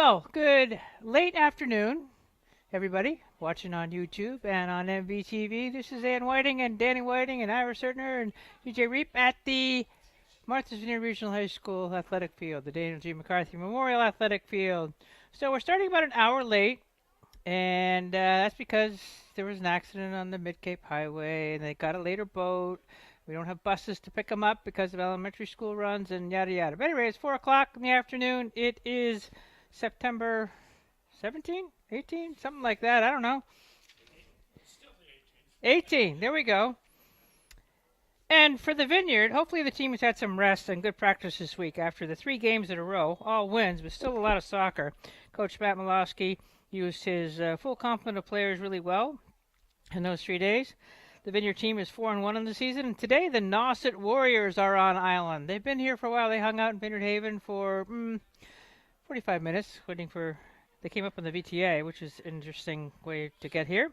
Well, good late afternoon, everybody watching on YouTube and on MVTV. This is Ann Whiting and Danny Whiting and Ira Sertner and DJ Reap at the Martha's Vineyard Regional High School Athletic Field, the Daniel G. McCarthy Memorial Athletic Field. So we're starting about an hour late, and that's because there was an accident on the Mid-Cape Highway, and they got a later boat. We don't have buses to pick them up because of elementary school runs and yada yada. But anyway, it's 4 o'clock in the afternoon. It is September 17, 18, something like that. I don't know. 18. There we go. And for the Vineyard, hopefully the team has had some rest and good practice this week after the 3 games in a row, all wins, but still a lot of soccer. Coach Matt Malowski used his full complement of players really well in those 3 days. The Vineyard team is 4-1 in the season, and today the Nauset Warriors are on island. They've been here for a while. They hung out in Vineyard Haven for 45 minutes, waiting for. They came up on the VTA, which is an interesting way to get here.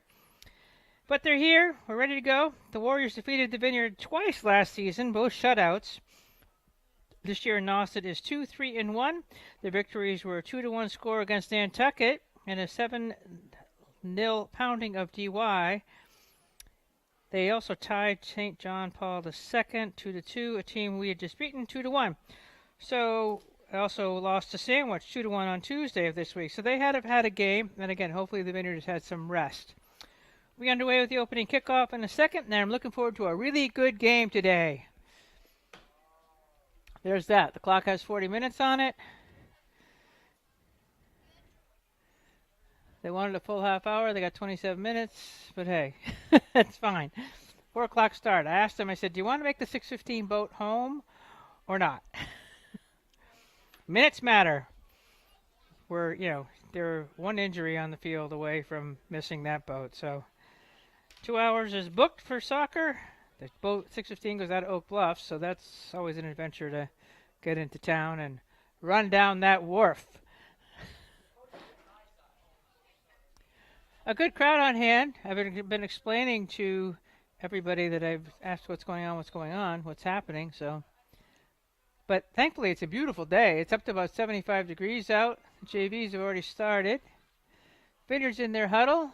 But they're here. We're ready to go. The Warriors defeated the Vineyard twice last season, both shutouts. This year, Nauset is 2-3-1. The victories were a 2-1 score against Nantucket and a 7-0 pounding of DY. They also tied St. John Paul II 2-2, a team we had just beaten 2-1. So also lost to Sandwich 2-1 on Tuesday of this week. So they had had a game, and again, hopefully the Vineyard has had some rest. We're underway with the opening kickoff in a second, and I'm looking forward to a really good game today. There's that. The clock has 40 minutes on it. They wanted a full half hour. They got 27 minutes, but hey, that's fine. 4 o'clock start. I asked them, I said, do you want to make the 6:15 boat home or not? Minutes matter. They're one injury on the field away from missing that boat. So 2 hours is booked for soccer. The boat 6:15 goes out of Oak Bluffs, so that's always an adventure to get into town and run down that wharf. A good crowd on hand. I've been explaining to everybody that I've asked what's going on, what's happening. But thankfully, it's a beautiful day. It's up to about 75 degrees out. The JVs have already started. Vineyard's in their huddle.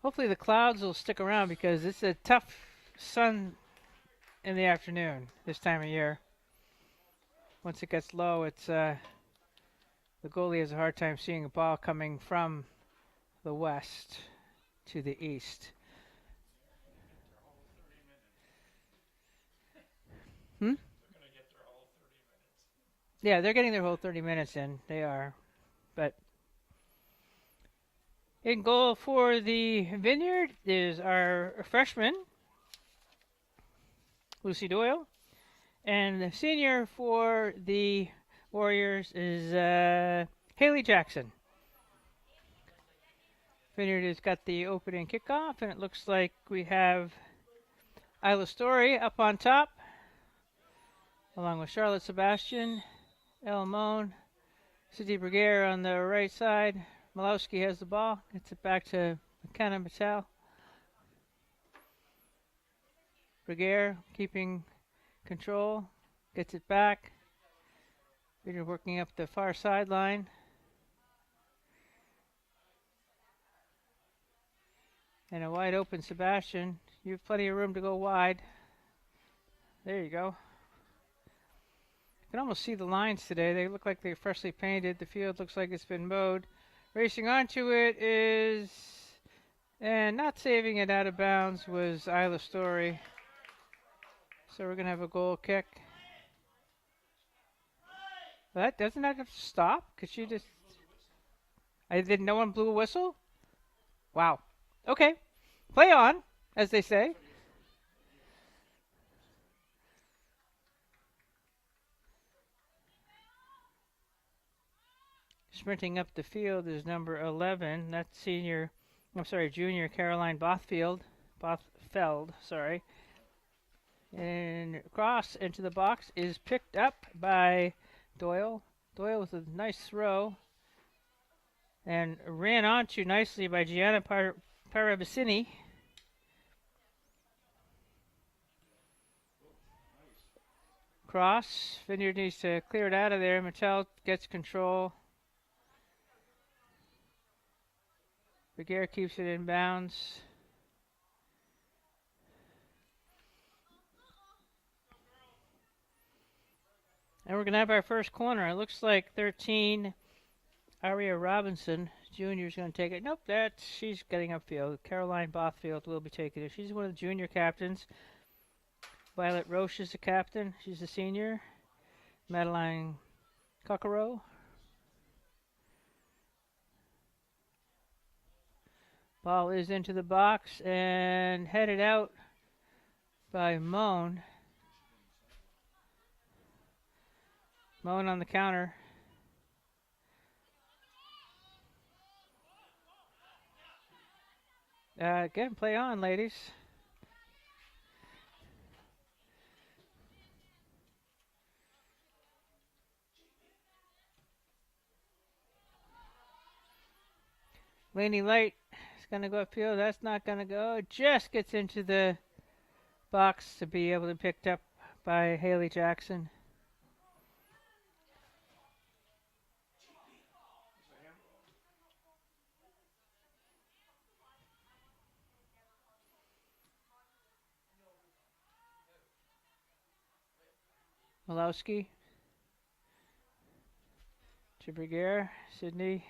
Hopefully the clouds will stick around because it's a tough sun in the afternoon this time of year. Once it gets low, the goalie has a hard time seeing a ball coming from the west to the east. Yeah, they're getting their whole 30 minutes in. They are. But in goal for the Vineyard is our freshman, Lucy Doyle. And the senior for the Warriors is Haley Jackson. Vineyard has got the opening kickoff, and it looks like we have Isla Story up on top, along with Charlotte Sebastian, El Moan, Cindy Bruguiere on the right side. Malowski has the ball, gets it back to McKenna Mattel. Bruguiere keeping control, gets it back. They're working up the far sideline. And a wide open Sebastian. You have plenty of room to go wide. There you go. You can almost see the lines today. They look like they're freshly painted. The field looks like it's been mowed. Racing onto it is, and not saving it out of bounds was Isla Story. So we're going to have a goal kick. That doesn't have to stop? Because she just, no one blew a whistle? Wow. Okay. Play on, as they say. Sprinting up the field is number 11. That's junior Caroline Bothfeld, And cross into the box is picked up by Doyle. Doyle with a nice throw. And ran onto nicely by Gianna Paravicini. Cross. Vineyard needs to clear it out of there. Mattel gets control. Bergere keeps it in bounds. And we're going to have our first corner. It looks like 13, Aria Robinson Jr. is going to take it. Nope, she's getting upfield. Caroline Bothfield will be taking it. She's one of the junior captains. Violet Roche is the captain. She's the senior. Madeline Cockero. Ball is into the box and headed out by Moan. Moan on the counter. Again, play on, ladies. Laney Light is going to go upfield. That's not going to go. It just gets into the box to be able to be picked up by Haley Jackson. Malowski to Bergere, Sydney.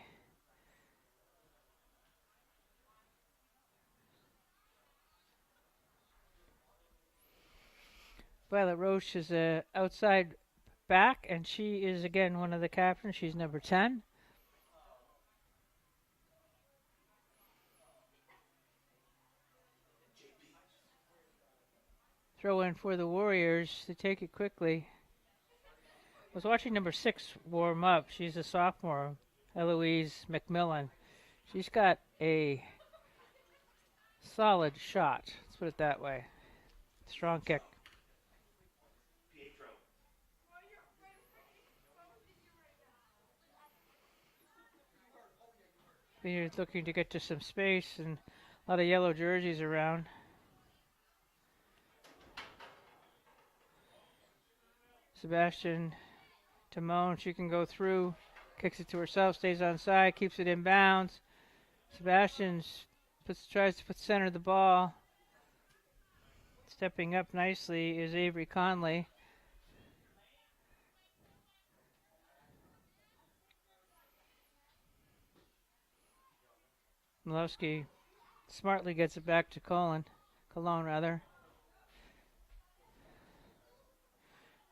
Violet Roche is a outside back, and she is again one of the captains. She's number 10. Throw in for the Warriors to take it quickly. I was watching number 6 warm up. She's a sophomore, Eloise McMillan. She's got a solid shot. Let's put it that way. Strong kick. He's looking to get to some space and a lot of yellow jerseys around. Sebastian Timon, she can go through, kicks it to herself, stays on side, keeps it in bounds. Sebastian tries to center the ball. Stepping up nicely is Avery Conley. Malowski smartly gets it back to Cologne.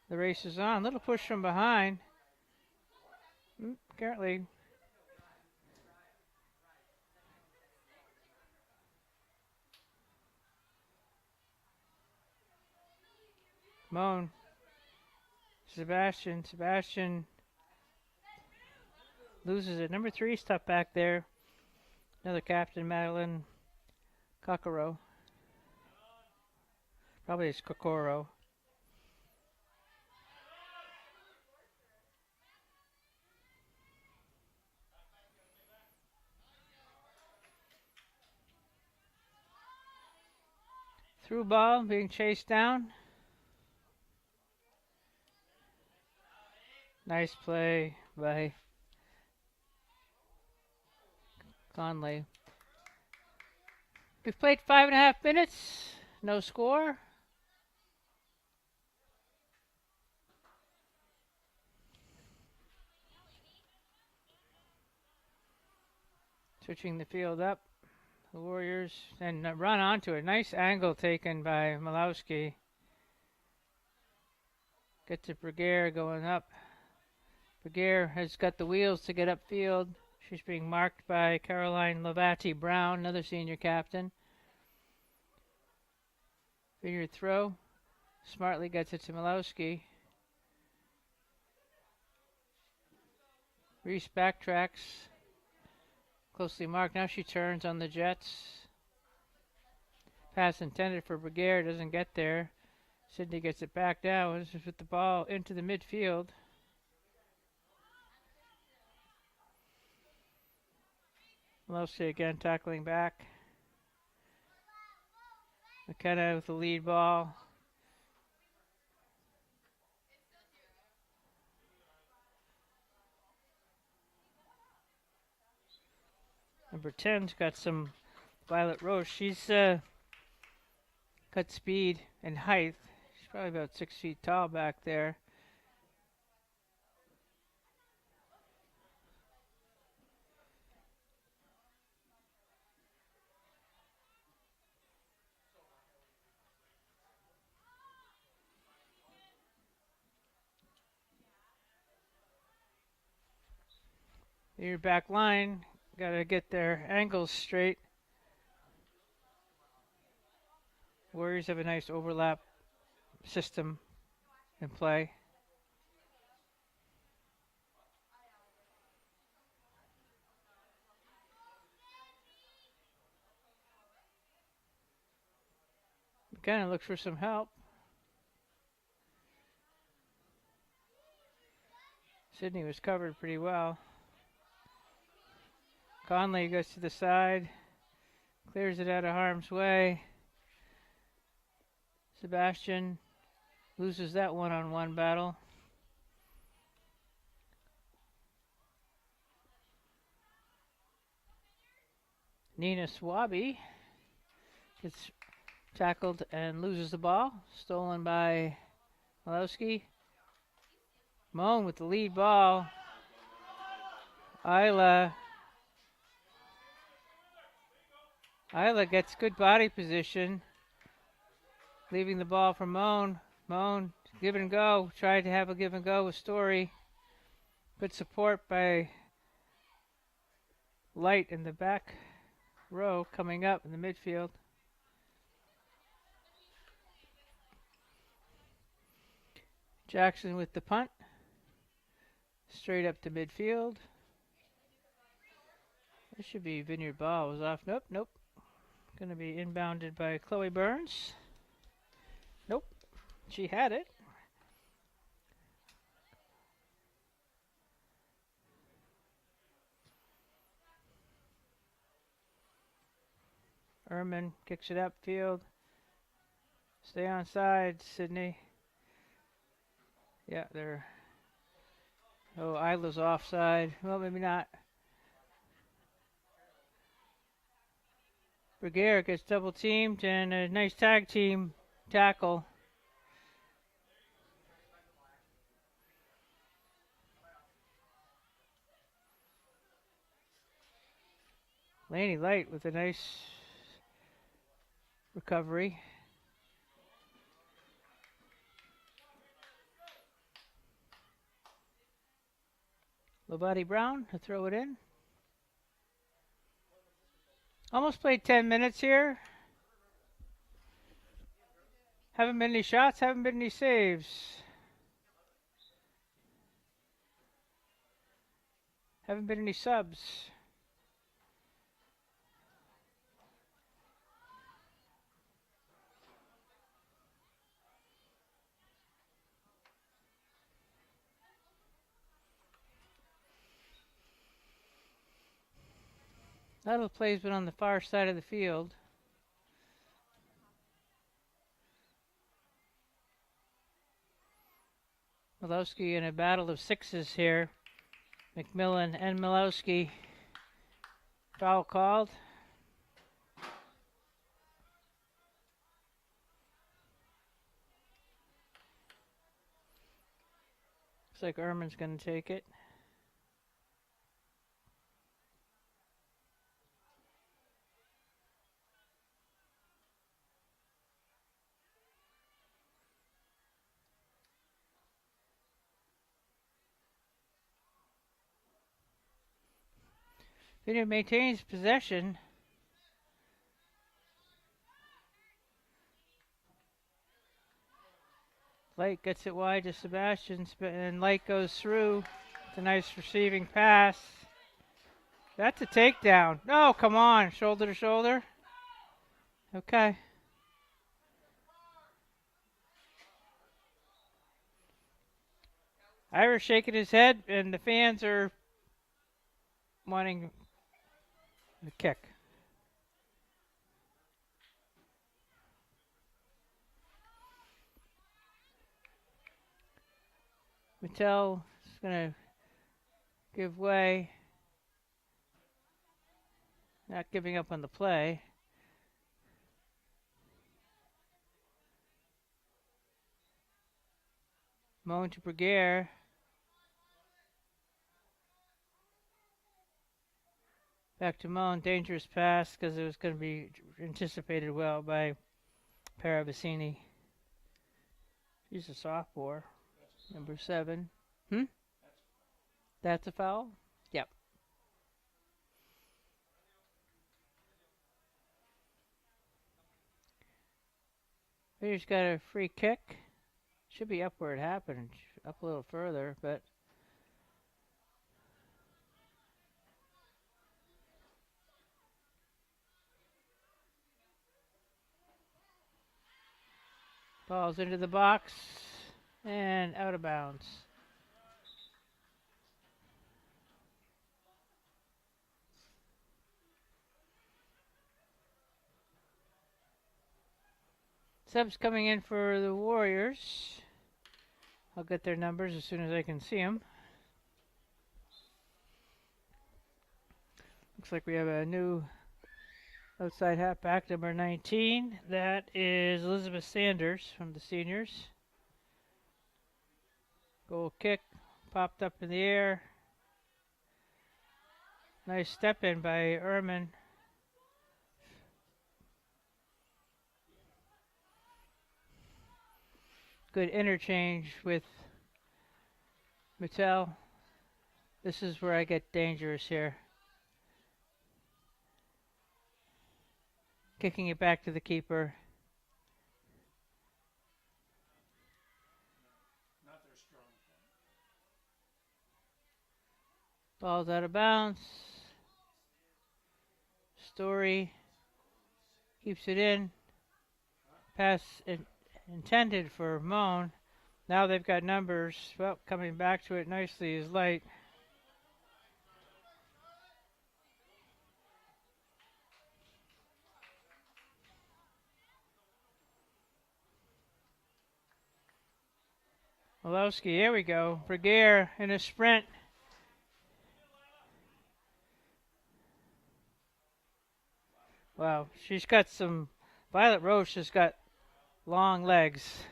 The race is on. Little push from behind. Apparently. Moan. Sebastian loses it. Number 3 stuck back there. Another captain, Madeline Cockero. Probably it's Kokoro. Through ball, being chased down. Nice play by Conley. We've played 5.5 minutes. No score. Switching the field up. The Warriors and run onto it. Nice angle taken by Malowski. Get to Bergere going up. Bergere has got the wheels to get upfield. She's being marked by Caroline Lovati Brown, another senior captain. Vineyard throw. Smartly gets it to Malowski. Reese backtracks. Closely marked. Now she turns on the Jets. Pass intended for Bergere. Doesn't get there. Sydney gets it back down. With the ball into the midfield. Malowski again tackling back. McKenna with the lead ball. Number 10's got some Violet Rose. She's got speed and height. She's probably about 6 feet tall back there. Your back line, got to get their angles straight. Warriors have a nice overlap system in play. McKenna looks for some help. Sydney was covered pretty well. Conley goes to the side, clears it out of harm's way. Sebastian loses that one-on-one battle. Nina Swaby gets tackled and loses the ball. Stolen by Malowski. Moan with the lead ball. Isla gets good body position. Leaving the ball for Moan. Moan, give and go. Tried to have a give and go with Story. Good support by Light in the back row coming up in the midfield. Jackson with the punt. Straight up to midfield. This should be Vineyard ball. Was off. Nope. Going to be inbounded by Chloe Burns. Nope. She had it. Ehrman kicks it upfield. Stay on side, Sydney. Yeah, they're... Oh, Isla's offside. Well, maybe not. Bergere gets double teamed and a nice tag team tackle. Laney Light with a nice recovery. Lobati Brown to throw it in. Almost played 10 minutes here. Haven't been any shots, haven't been any saves. Haven't been any subs. A lot of the play's been on the far side of the field. Milowski in a battle of sixes here. McMillan and Milowski. Foul called. Looks like Ehrman's going to take it. Vineyard maintains possession. Light gets it wide to Sebastian, and Light goes through. It's a nice receiving pass. That's a takedown. No, come on. Shoulder to shoulder. Okay. Ira's shaking his head, and the fans are wanting the kick. Mattel is going to give way. Not giving up on the play. Moan to Berger. Back to Moan. Dangerous pass because it was going to be anticipated well by Paravicini. He's a sophomore. Number 7. That's a foul? Yep. He's got a free kick. Should be up where it happened. Up a little further, but ball's into the box and out of bounds. Subs coming in for the Warriors. I'll get their numbers as soon as I can see them. Looks like we have a new outside halfback, number 19. That is Elizabeth Sanders from the seniors. Goal kick, popped up in the air. Nice step in by Ehrman. Good interchange with Mattel. This is where I get dangerous here. Kicking it back to the keeper. Not their strong point. Ball's out of bounds. Story keeps it in. Pass intended for Moan. Now they've got numbers. Well, coming back to it nicely is Light. Malowski, here we go. Berger in a sprint. Wow, she's got some. Violet Roche has got long legs.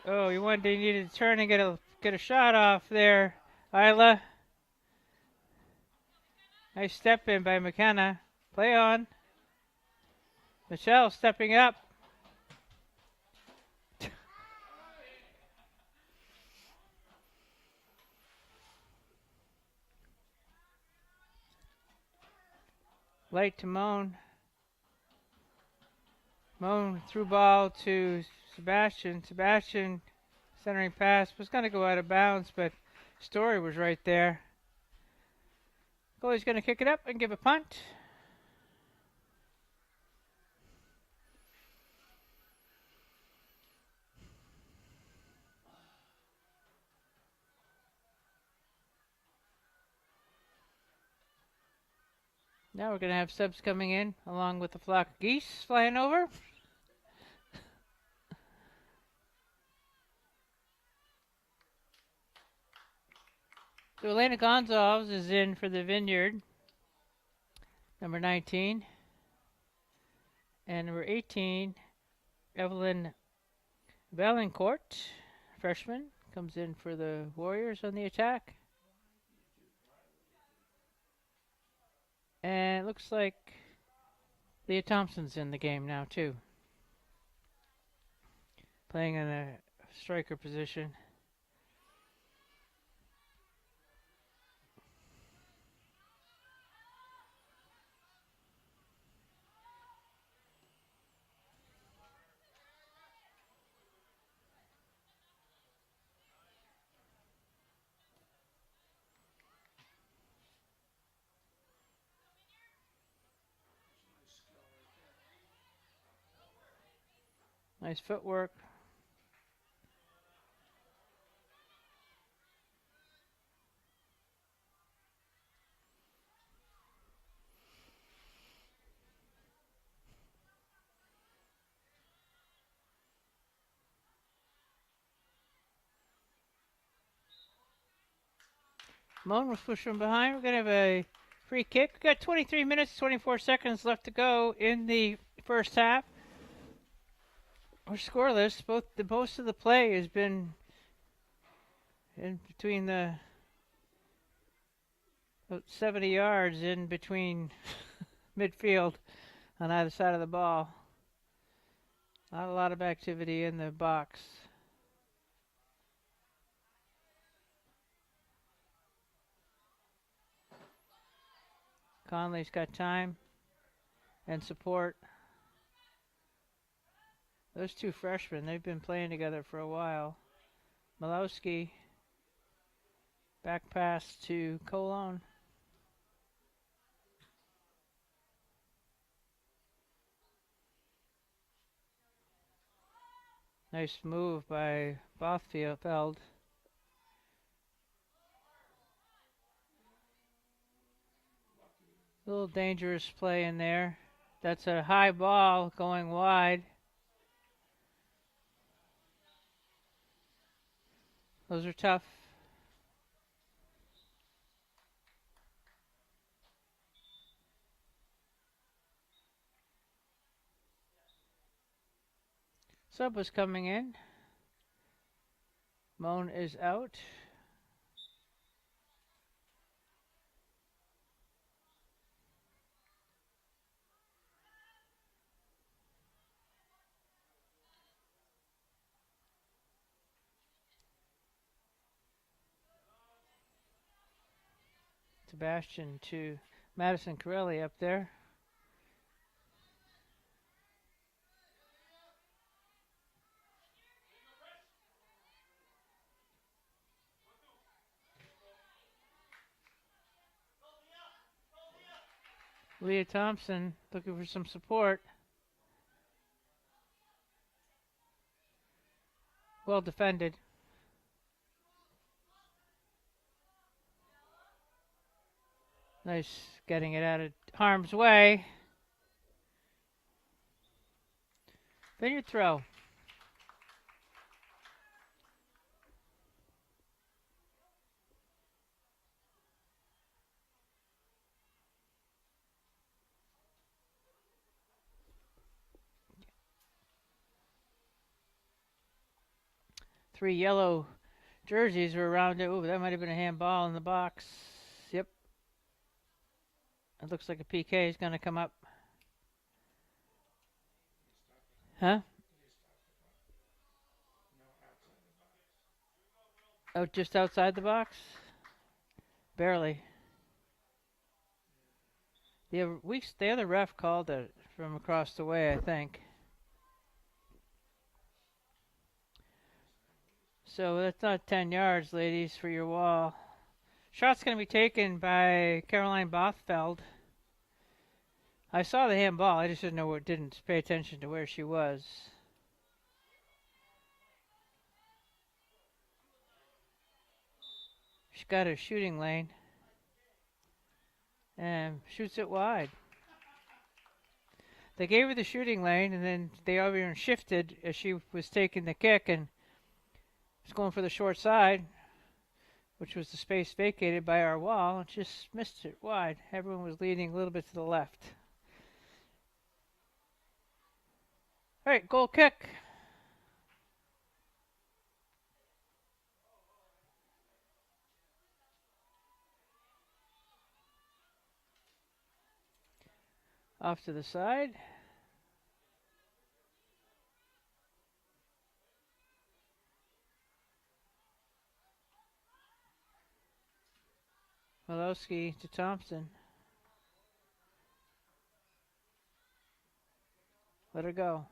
Oh, you needed to turn and get a shot off there, Isla. Nice step in by McKenna. Play on. Michelle stepping up. Light to Moan. Moan through ball to Sebastian. Sebastian centering pass was going to go out of bounds, but Story was right there. Goalie's going to kick it up and give a punt. Now we're going to have subs coming in along with the flock of geese flying over. So Elena Gonzalez is in for the Vineyard, number 19. And number 18, Evelyn Valancourt, freshman, comes in for the Warriors on the attack. And it looks like Leah Thompson's in the game now, too. Playing in a striker position. Nice footwork. Moan was pushed from behind. We're going to have a free kick. We've got 23 minutes, 24 seconds left to go in the first half. We're scoreless. Most of the play has been in between the 70 yards in between midfield on either side of the ball. Not a lot of activity in the box. Conley's got time and support. Those two freshmen, they've been playing together for a while. Malowski, back pass to Colon. Nice move by Bothfeld. A little dangerous play in there. That's a high ball going wide. Those are tough. Sub was coming in. Moan is out. Sebastian to Madison Corelli up there. Leah Thompson looking for some support. Well defended. Nice getting it out of harm's way. Vineyard throw. Three yellow jerseys were around it. Ooh, that might have been a handball in the box. Yep. It looks like a PK is going to come up. Huh? Oh, just outside the box? Barely. The other ref called it from across the way, I think. So that's not 10 yards, ladies, for your wall. Shot's going to be taken by Caroline Bothfeld. I saw the handball. I just didn't pay attention to where she was. She's got a shooting lane and shoots it wide. They gave her the shooting lane, and then they even shifted as she was taking the kick and was going for the short side, which was the space vacated by our wall, and just missed it wide. Everyone was leaning a little bit to the left. All right, goal kick. Off to the side. Malowski to Thompson. Let her go.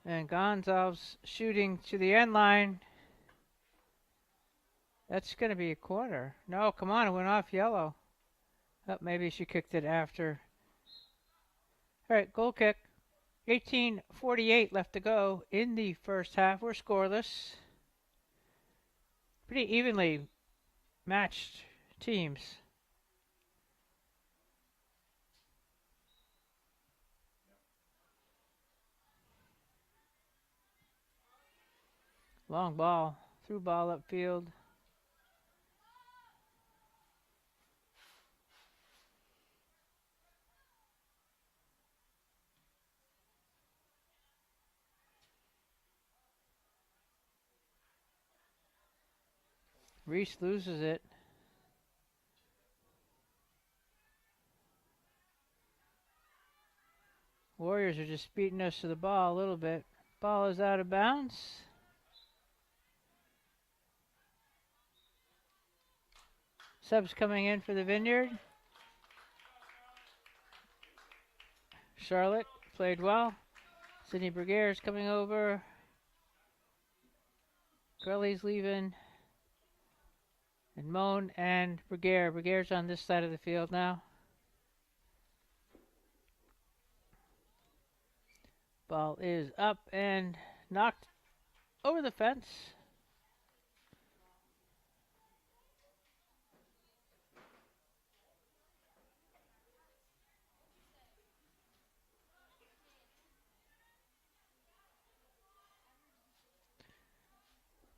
And Gonzalez shooting to the end line. That's going to be a corner. No, come on, it went off yellow. Oh, maybe she kicked it after. All right, goal kick. 18:48 left to go in the first half. We're scoreless. Pretty evenly matched teams. Long ball, through ball upfield. Reese loses it. Warriors are just beating us to the ball a little bit. Ball is out of bounds. Subs coming in for the Vineyard. Charlotte played well. Sydney Berger is coming over. Grelly's leaving. And Moan and Berger. Berger's on this side of the field now. Ball is up and knocked over the fence.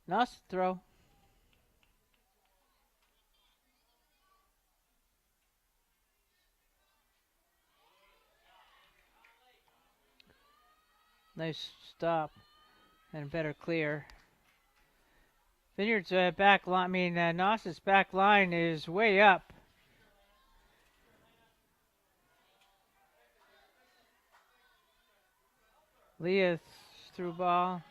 Nauset throw. Nice stop and better clear. Vineyard's back line, Nauset's back line is way up. Leah through ball.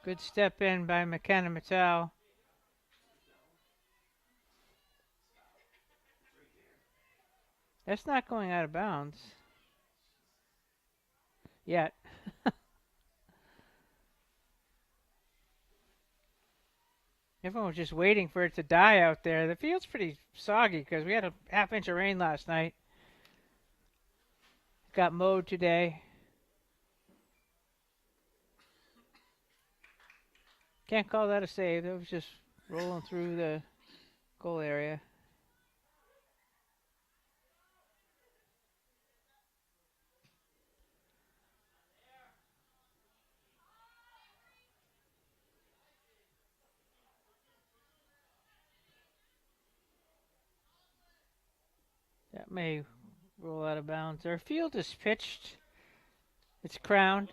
Good step in by McKenna Mattel. That's not going out of bounds yet. Everyone was just waiting for it to die out there. The field's pretty soggy because we had a half-inch of rain last night. Got mowed today. Can't call that a save. That was just rolling through the goal area. That may roll out of bounds. Our field is pitched. It's crowned.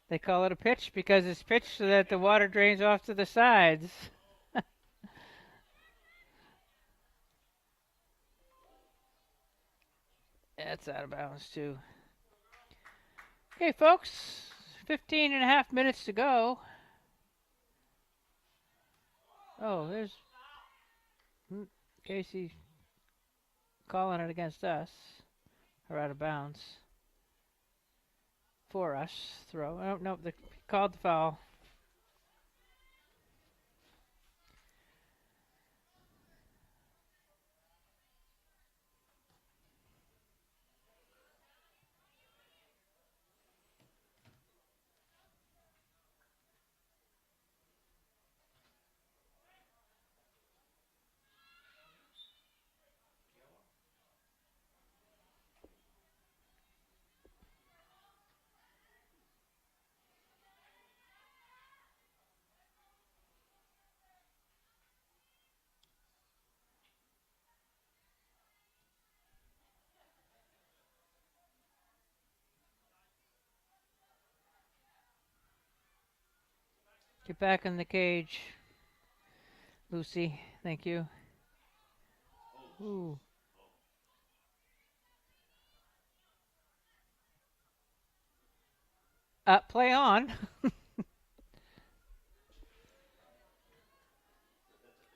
They call it a pitch because it's pitched so that the water drains off to the sides. That's out of bounds too. Okay, folks. 15 and a half minutes to go. Oh, there's Casey calling it against us. Or out of bounds. For us. Throw. Oh, no, they called the foul. Get back in the cage. Lucy, thank you. Ooh. Play on.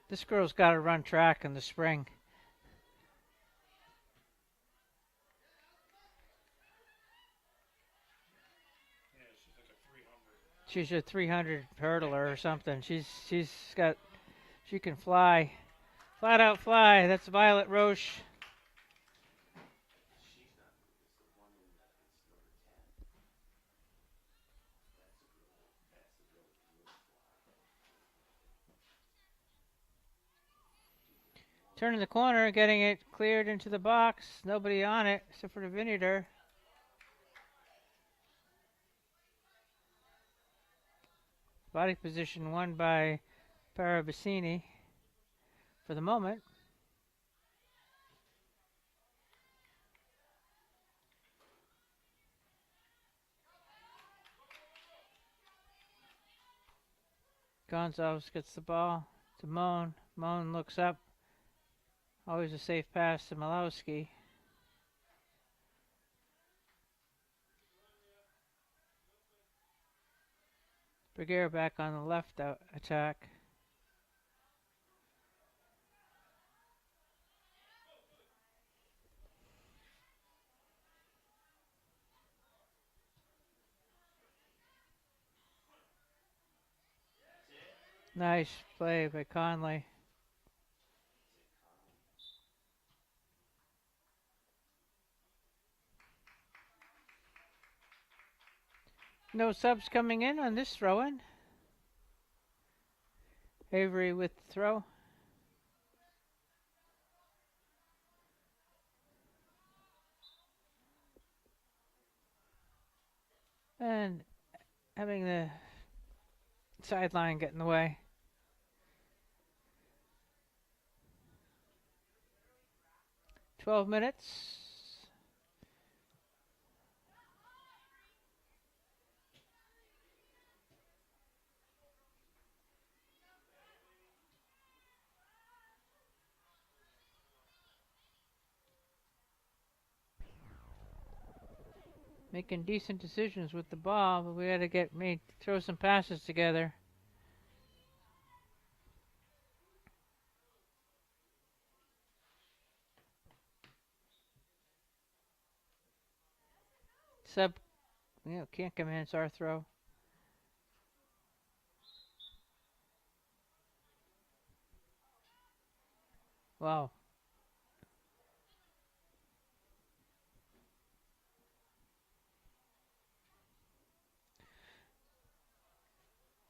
This girl's got to run track in the spring. Yeah, she's like a 300. She's a 300 hurdler or something. She can fly. Flat out fly. That's Violet Roche. Turning the corner, getting it cleared into the box. Nobody on it except for the Vineyarder. Body position won by Parabasini for the moment. Gonzalez gets the ball to Moan. Moan looks up. Always a safe pass to Malowski. Bergera back on the left attack. Nice play by Conley. No subs coming in on this throw-in. Avery with the throw. And having the sideline get in the way. "12 minutes. Making decent decisions with the ball, but we got to throw some passes together. Sub, can't come in. It's our throw. Wow.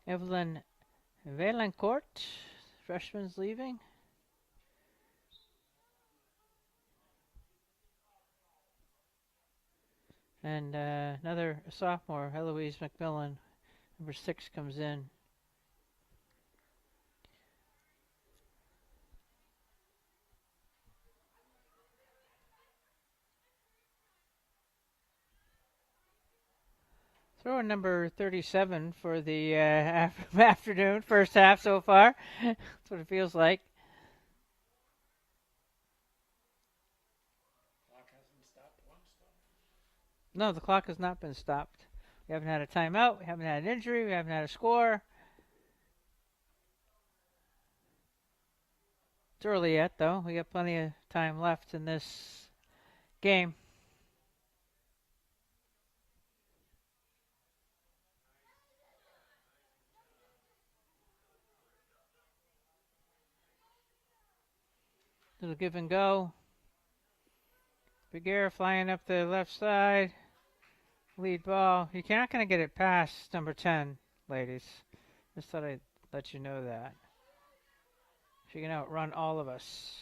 Evelyn Valancourt, freshman's leaving. And another sophomore, Eloise McMillan, number 6, comes in. Throw-in number 37 for the afternoon, first half so far. That's what it feels like. Clock hasn't stopped once, though. No, the clock has not been stopped. We haven't had a timeout. We haven't had an injury. We haven't had a score. It's early yet, though. We got plenty of time left in this game. Little give and go. Bergera flying up the left side. Lead ball. You're not going to get it past number 10, ladies. Just thought I'd let you know that. She can outrun all of us.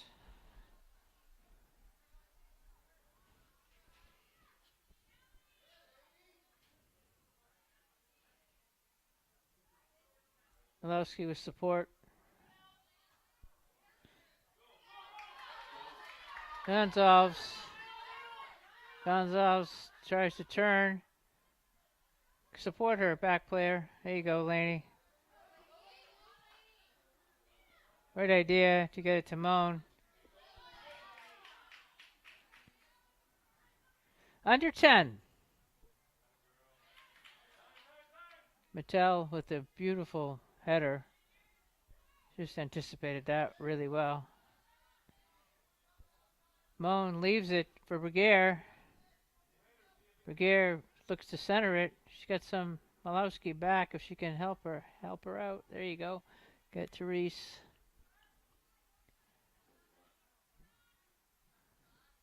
Malowski with support. Gonzalez tries to turn. Support her, back player. There you go, Laney. Great idea to get it to Moan. Under 10. Mattel with a beautiful header. Just anticipated that really well. Moan leaves it for Bergera. Bergera looks to center it. She's got some Malowski back if she can help her out. There you go. Get Therese.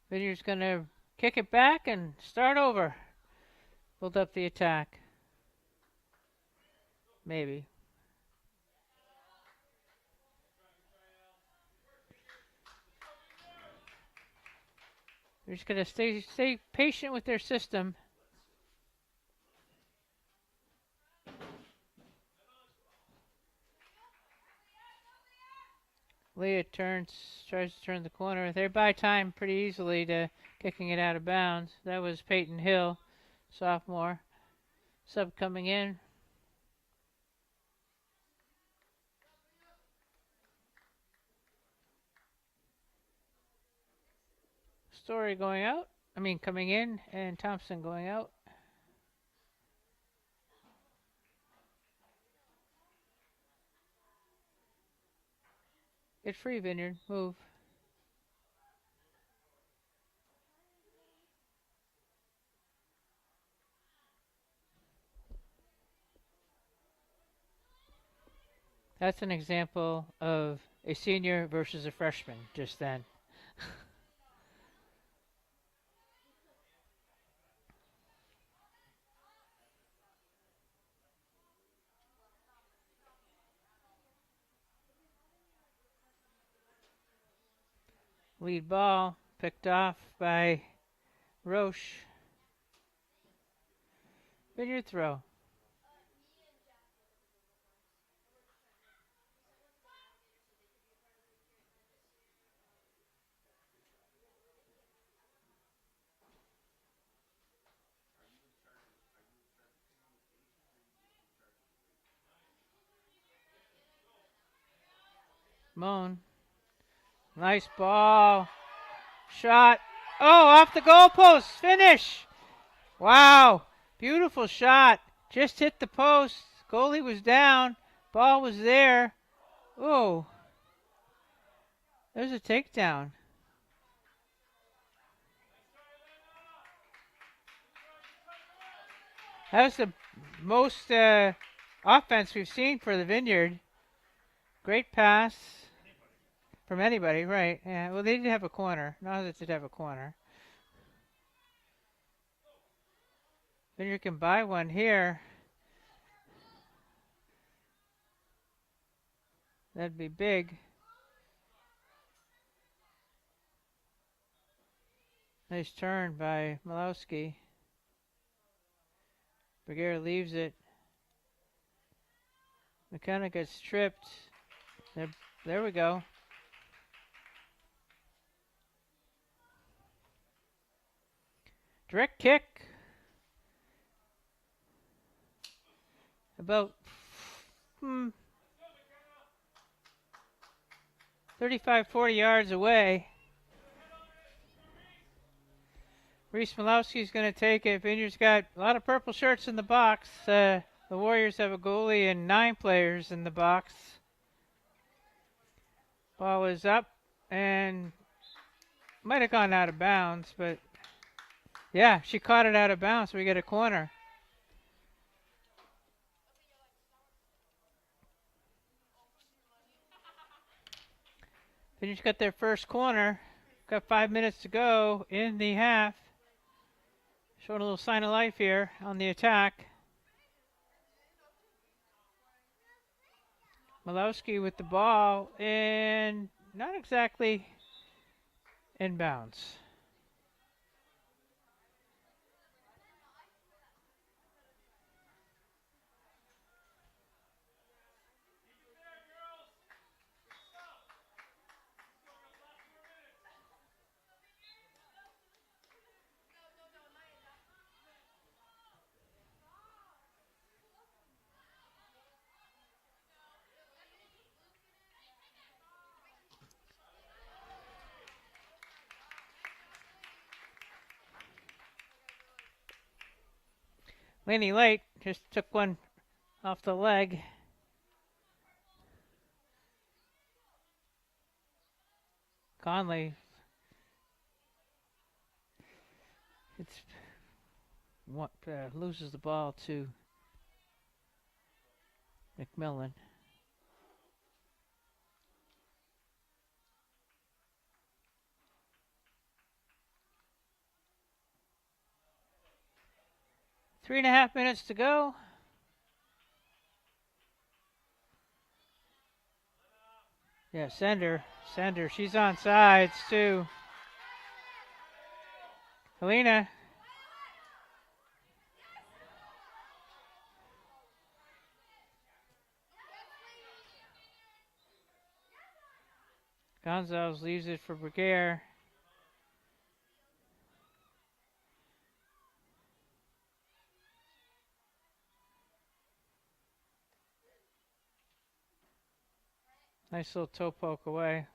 Vineyard's gonna kick it back and start over. Build up the attack. Maybe. They're just gonna stay patient with their system. Leah tries to turn the corner. They buy time pretty easily to kicking it out of bounds. That was Peyton Hill, sophomore. Sub coming in. Story going out. Coming in, and Thompson going out. Get free, Vineyard. Move. That's an example of a senior versus a freshman just then. Lead ball picked off by Roche. Vineyard throw. Moan. Nice ball. Shot. Oh, off the goalpost. Finish. Wow. Beautiful shot. Just hit the post. Goalie was down. Ball was there. Oh. There's a takedown. That was the most offense we've seen for the Vineyard. Great pass from anybody, right? Yeah. Well, they did have a corner. Nauset did have a corner. Vineyard can buy one here. That'd be big. Nice turn by Malowski. Bergera leaves it. McKenna gets tripped. There we go. Direct kick. About 35, 40 yards away. Reese Malowski's going to take it. Vineyard's got a lot of purple shirts in the box. The Warriors have a goalie and 9 players in the box. Ball is up and might have gone out of bounds, but yeah, she caught it out of bounds, so we get a corner. Vineyard's got their first corner. Got 5 minutes to go in the half. Showing a little sign of life here on the attack. Malowski with the ball and not exactly in bounds. Laney Light just took one off the leg. Conley. Loses the ball to McMillan. Three and a half minutes to go. Yeah, Sender. She's on sides too. Helena. Gonzalez leaves it for Bergera. Nice little toe poke away.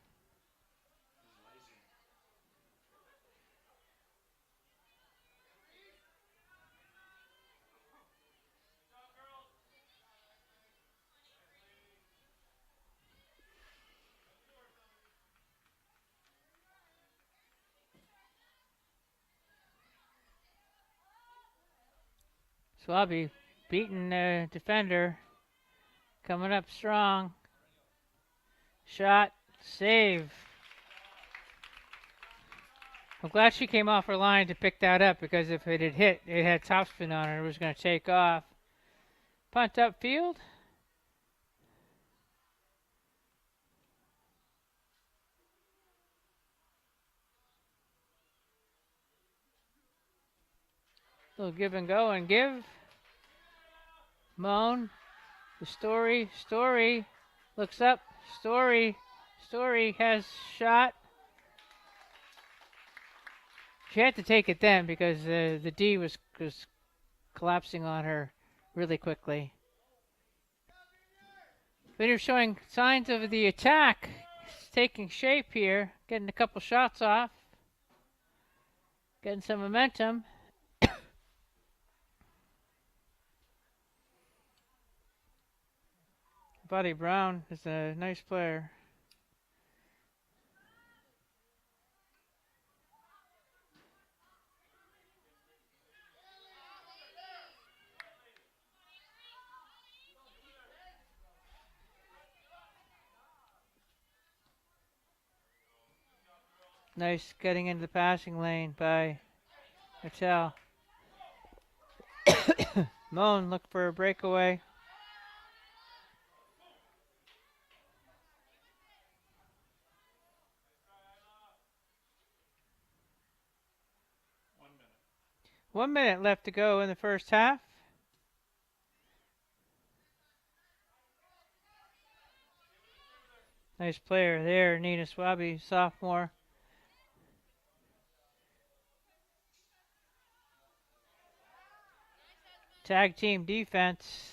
Swaby beating the defender. Coming up strong. Shot. Save. I'm glad she came off her line to pick that up because if it had hit, it had topspin on it. It was going to take off. Punt upfield. Little give and go and give. Moan. The Story. Story looks up. Story has shot. She had to take it then because the D was collapsing on her really quickly. They're showing signs of the attack. It's taking shape here. Getting a couple shots off. Getting some momentum. Buddy Brown is a nice player. Nice getting into the passing lane by Mattel. Moan look for a breakaway. One minute. 1 minute left to go in the first half. Nice player there, Nina Swaby, sophomore. Tag team defense.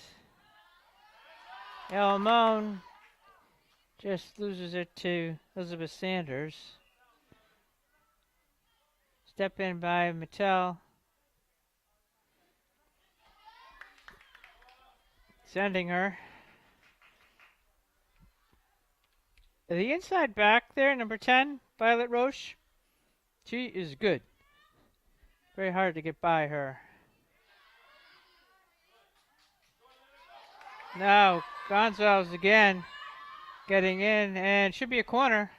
El Moan just loses it to Elizabeth Sanders. Step in by Mattel. Sending her. The inside back there, number 10, Violet Roche. She is good. Very hard to get by her. Now, Gonzalez again getting in, and should be a corner.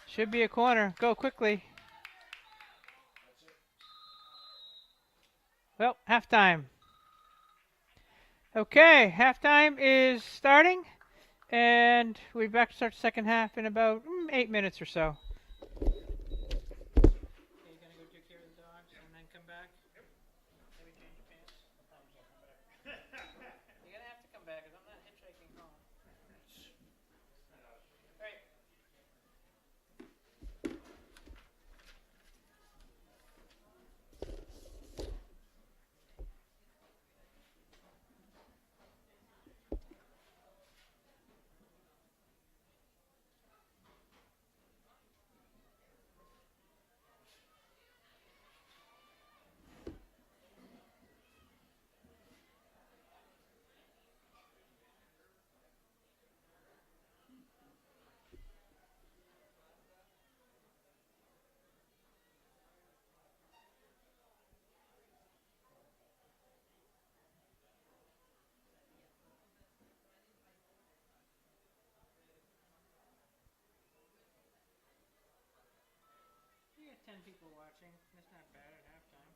Should be a corner. Go quickly. Well, halftime. Okay, halftime is starting, and we're back to start the second half in about 8 minutes or so. Okay, you're gonna go take care of the dogs and then come back? Yep. Maybe change your pants? You're gonna have to come back because I'm not hitchhiking home. Alright. You got 10 people watching. That's not bad at halftime.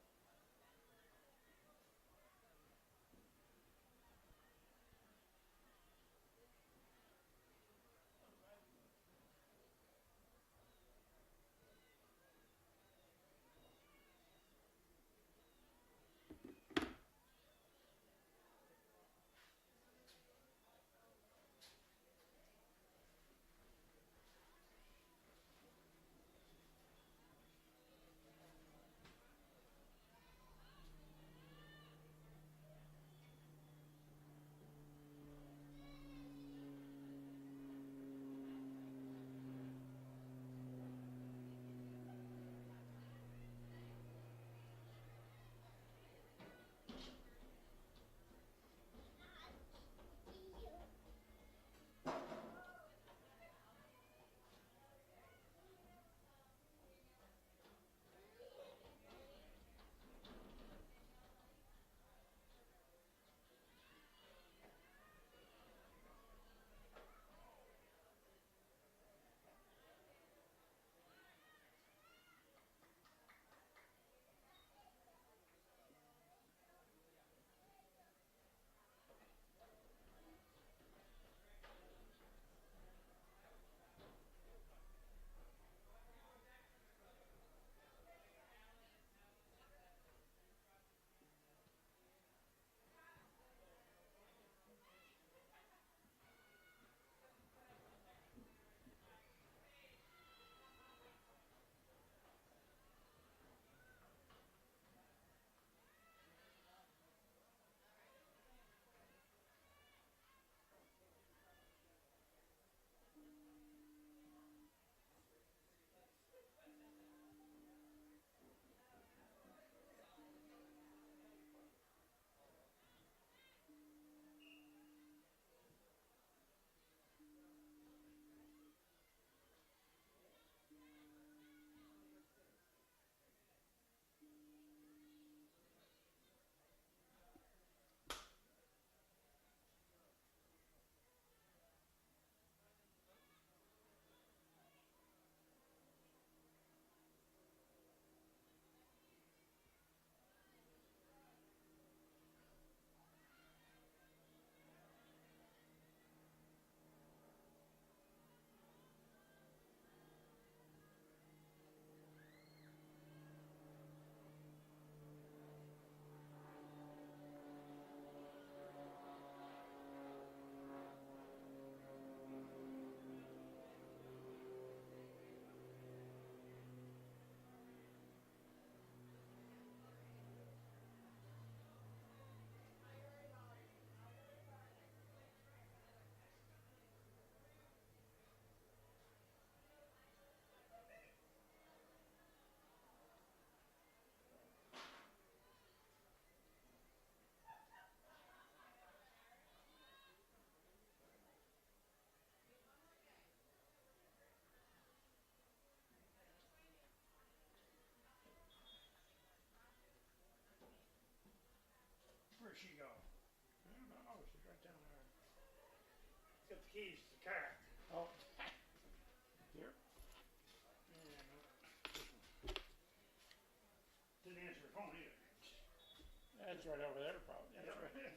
got the keys to the car. Oh. Here? Yeah, no. Didn't answer your phone either. That's right over there, probably. That's right.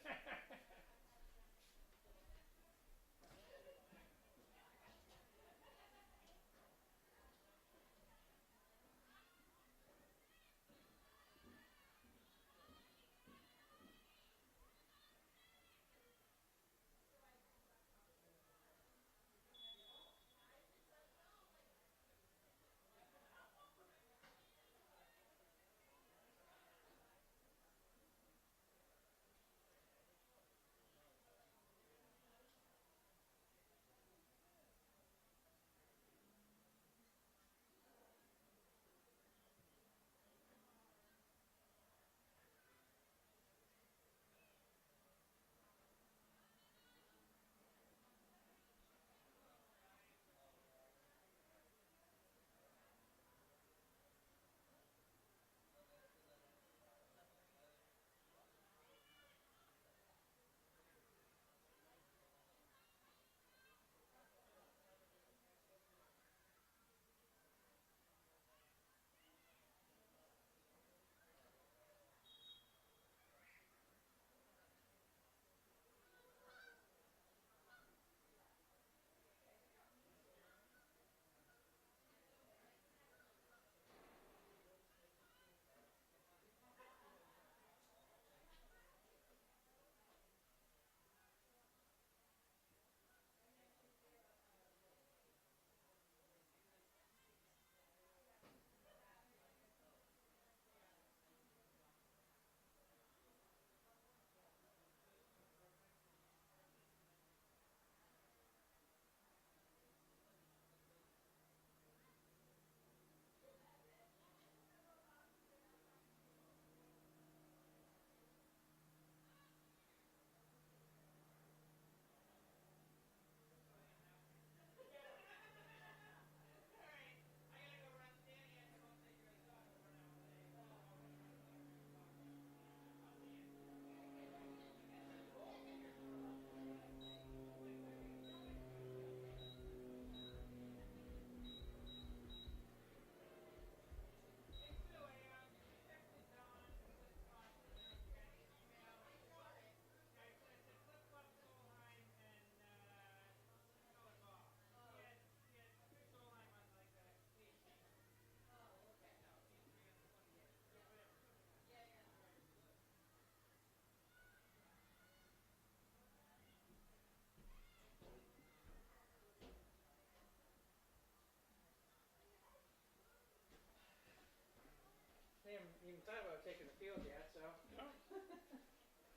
They haven't even thought about taking the field yet, so. No.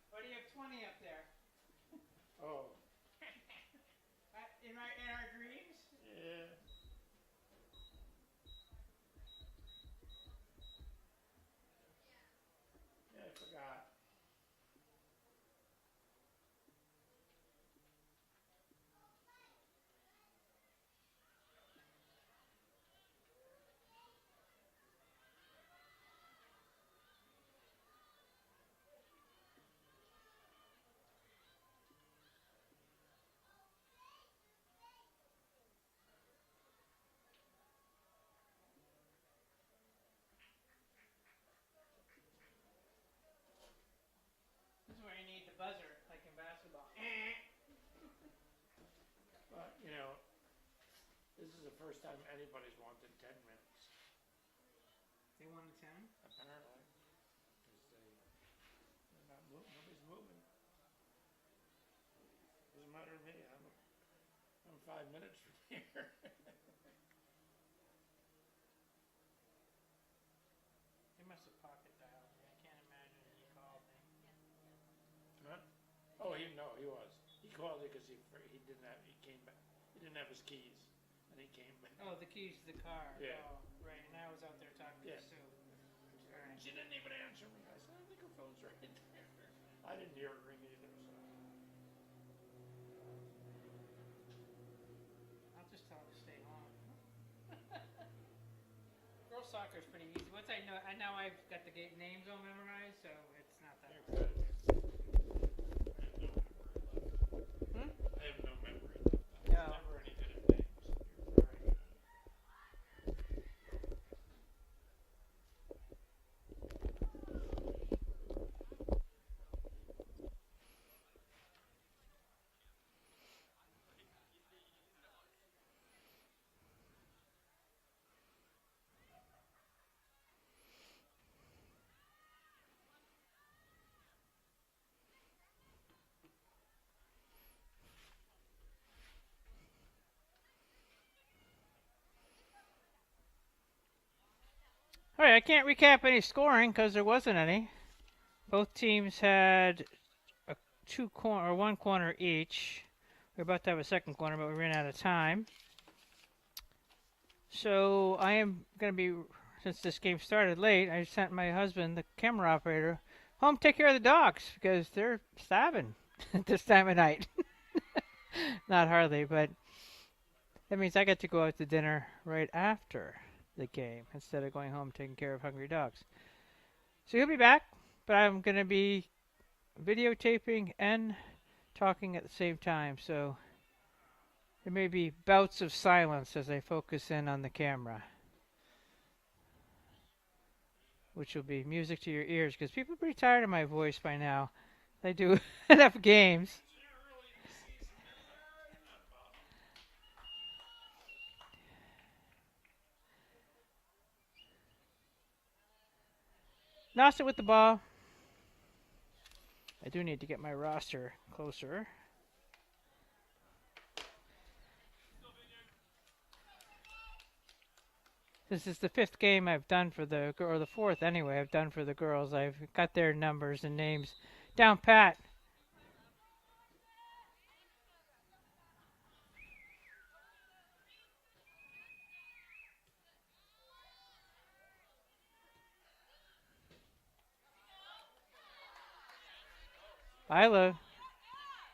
Why do you have 20 up there? Oh. In our greens? Yeah. Yeah, I forgot. This is where you need the buzzer, like in basketball. But, you know, this is the first time anybody's wanted 10 minutes, They wanted 10? apparently. Because they're not nobody's moving. Doesn't matter to me. I'm 5 minutes from here. They must have pocket dialed me. I can't imagine he called me. Huh? Oh, he was. He called it because he didn't have he didn't have his keys, and he came back. Oh, the keys to the car. Yeah. Oh, right. And I was out there talking to Yeah. Sue. All right. She didn't even answer me. I said, I think her phone's right there. I didn't hear it ring either. So. I'll just tell him to stay home. Girls soccer is pretty easy. Once I know I've got the names all memorized, so it's not that hard. I have no memory left. Hmm? I have no memory left. All right, I can't recap any scoring because there wasn't any. Both teams had a one corner each. We're about to have a second corner, but we ran out of time. So I am going to be, since this game started late, I sent my husband, the camera operator, home to take care of the dogs because they're starving at this time of night. Not hardly, but that means I get to go out to dinner right after the game instead of going home taking care of hungry dogs. So he'll be back, but I'm going to be videotaping and talking at the same time. So there may be bouts of silence as I focus in on the camera, which will be music to your ears because people are pretty tired of my voice by now. I do enough games. Nauset with the ball. I do need to get my roster closer. This is the fifth game I've done for or the fourth anyway, I've done for the girls. I've got their numbers and names down pat. Isla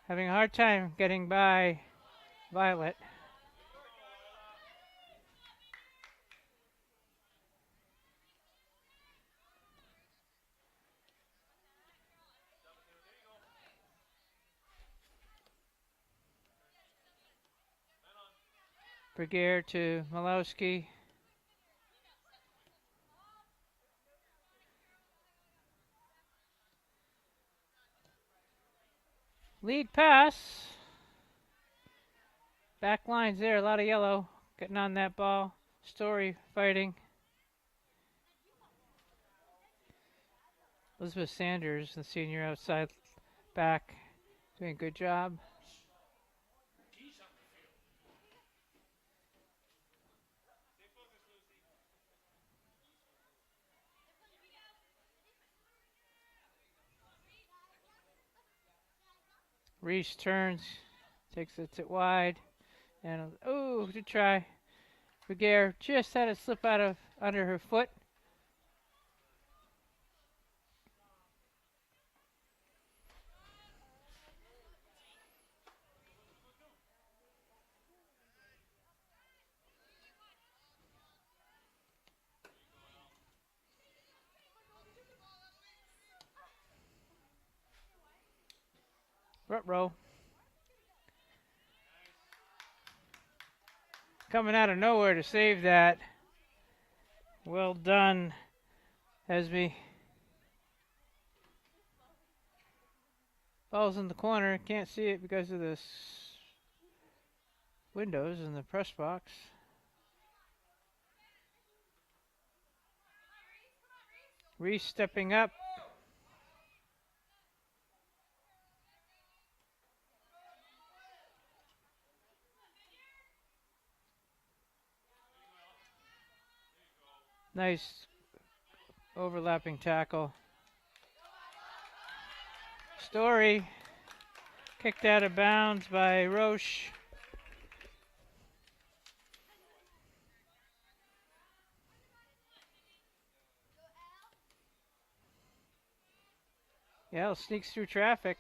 having a hard time getting by Violet. Brigadier to Malowski. Lead pass. Back lines there, a lot of yellow. Getting on that ball. Story fighting. Elizabeth Sanders, the senior outside back, doing a good job. Reese turns, takes it wide, and oh, good try. Brigadier just had it slip out of under her foot. Front row. Coming out of nowhere to save that. Well done, Esme. Ball's in the corner. Can't see it because of the windows in the press box. Reese stepping up. Nice overlapping tackle. Story kicked out of bounds by Roche. Yeah, sneaks through traffic.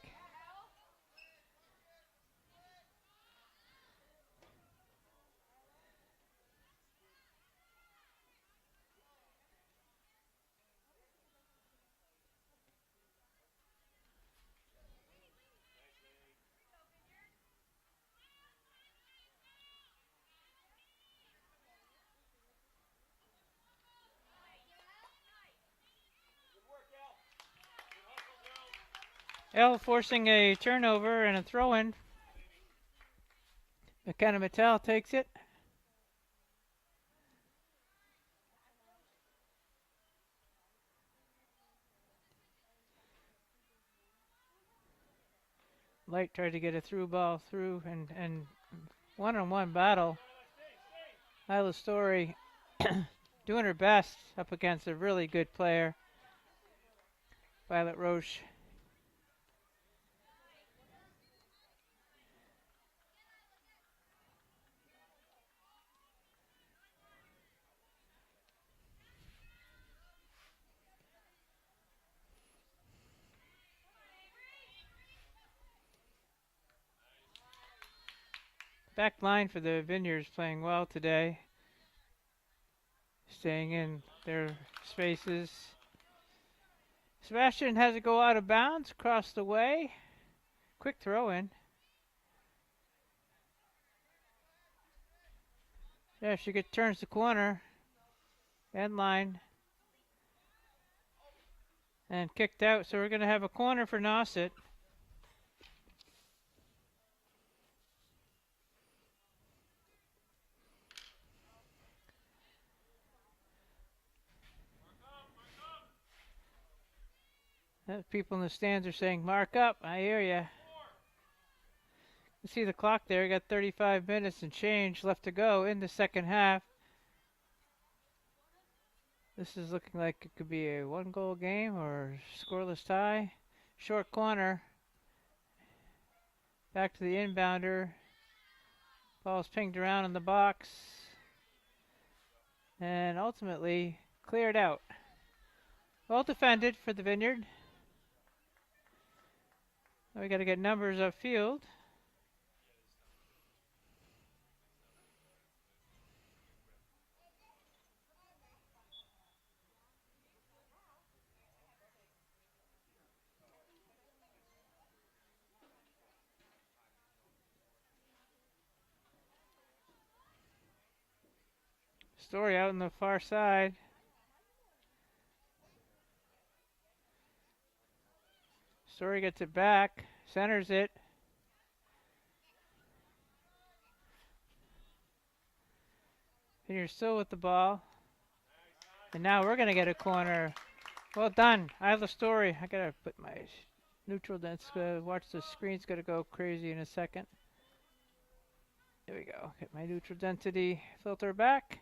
L forcing a turnover and a throw-in. McKenna Mattel takes it. Light tried to get a through ball through and one-on-one battle. Isla Story doing her best up against a really good player, Violet Roche. Back line for the Vineyards playing well today. Staying in their spaces. Sebastian has it go out of bounds, across the way. Quick throw in. Yeah, turns the corner. End line. And kicked out, so we're going to have a corner for Nauset. People in the stands are saying, "Mark up." I hear ya. You see the clock there. We got 35 minutes and change left to go in the second half. This is looking like it could be a one-goal game or scoreless tie. Short corner. Back to the inbounder. Ball's pinged around in the box. And ultimately cleared out. Well defended for the Vineyard. We got to get numbers upfield. Story out on the far side. Story gets it back, centers it. And you're still with the ball. And now we're going to get a corner. Well done. Isla Story. I got to put my neutral dents. Watch the screen's going to go crazy in a second. There we go. Get my neutral density filter back.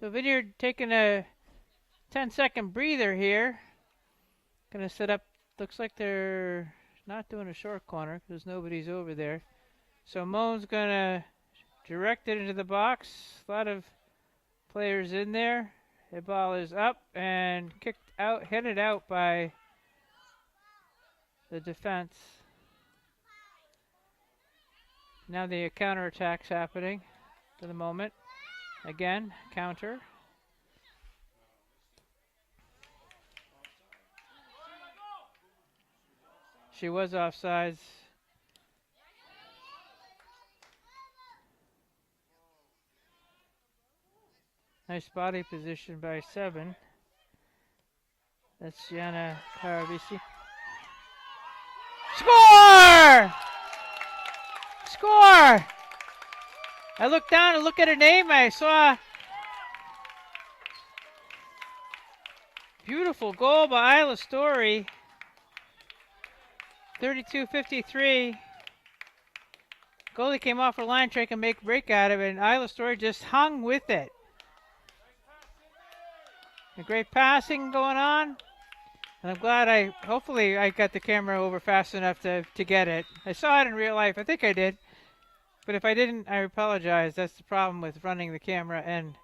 So Vineyard taking a 10-second breather here. Going to set up. Looks like they're not doing a short corner because nobody's over there. So Moan's going to direct it into the box. A lot of players in there. The ball is up and kicked out, headed out by the defense. Now the counterattack's happening for the moment. Again, counter. She was offsides. Nice body position by 7. That's Gianna Caravisi. Score! Score! I looked down and looked at her name. I saw beautiful goal by Isla Story. 32-53. Goalie came off her line, trying to make a break out of it, and Isla Story just hung with it. A great passing going on. And I'm glad hopefully I got the camera over fast enough to get it. I saw it in real life. I think I did. But if I didn't, I apologize. That's the problem with running the camera and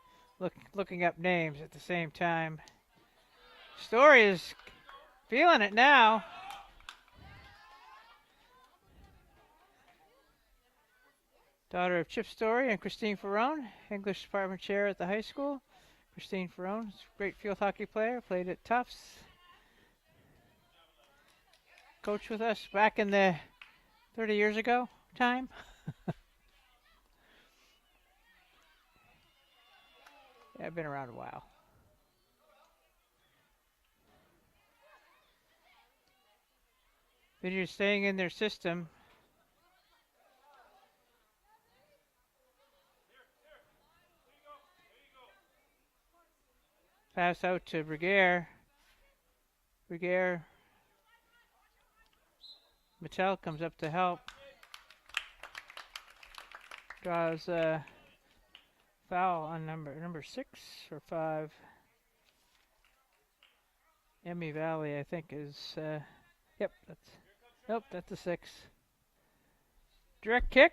looking up names at the same time. Story is feeling it now. Daughter of Chip Story and Christine Ferrone, English department chair at the high school. Christine Ferrone, great field hockey player, played at Tufts. Coached with us back in the 30 years ago time. Yeah, I've been around a while. But you're staying in their system. Pass out to Briguer. Briguer. Mattel comes up to help. Draws foul on number 6 or 5. Emmy Valley, I think, is yep. That's a 6. Direct kick.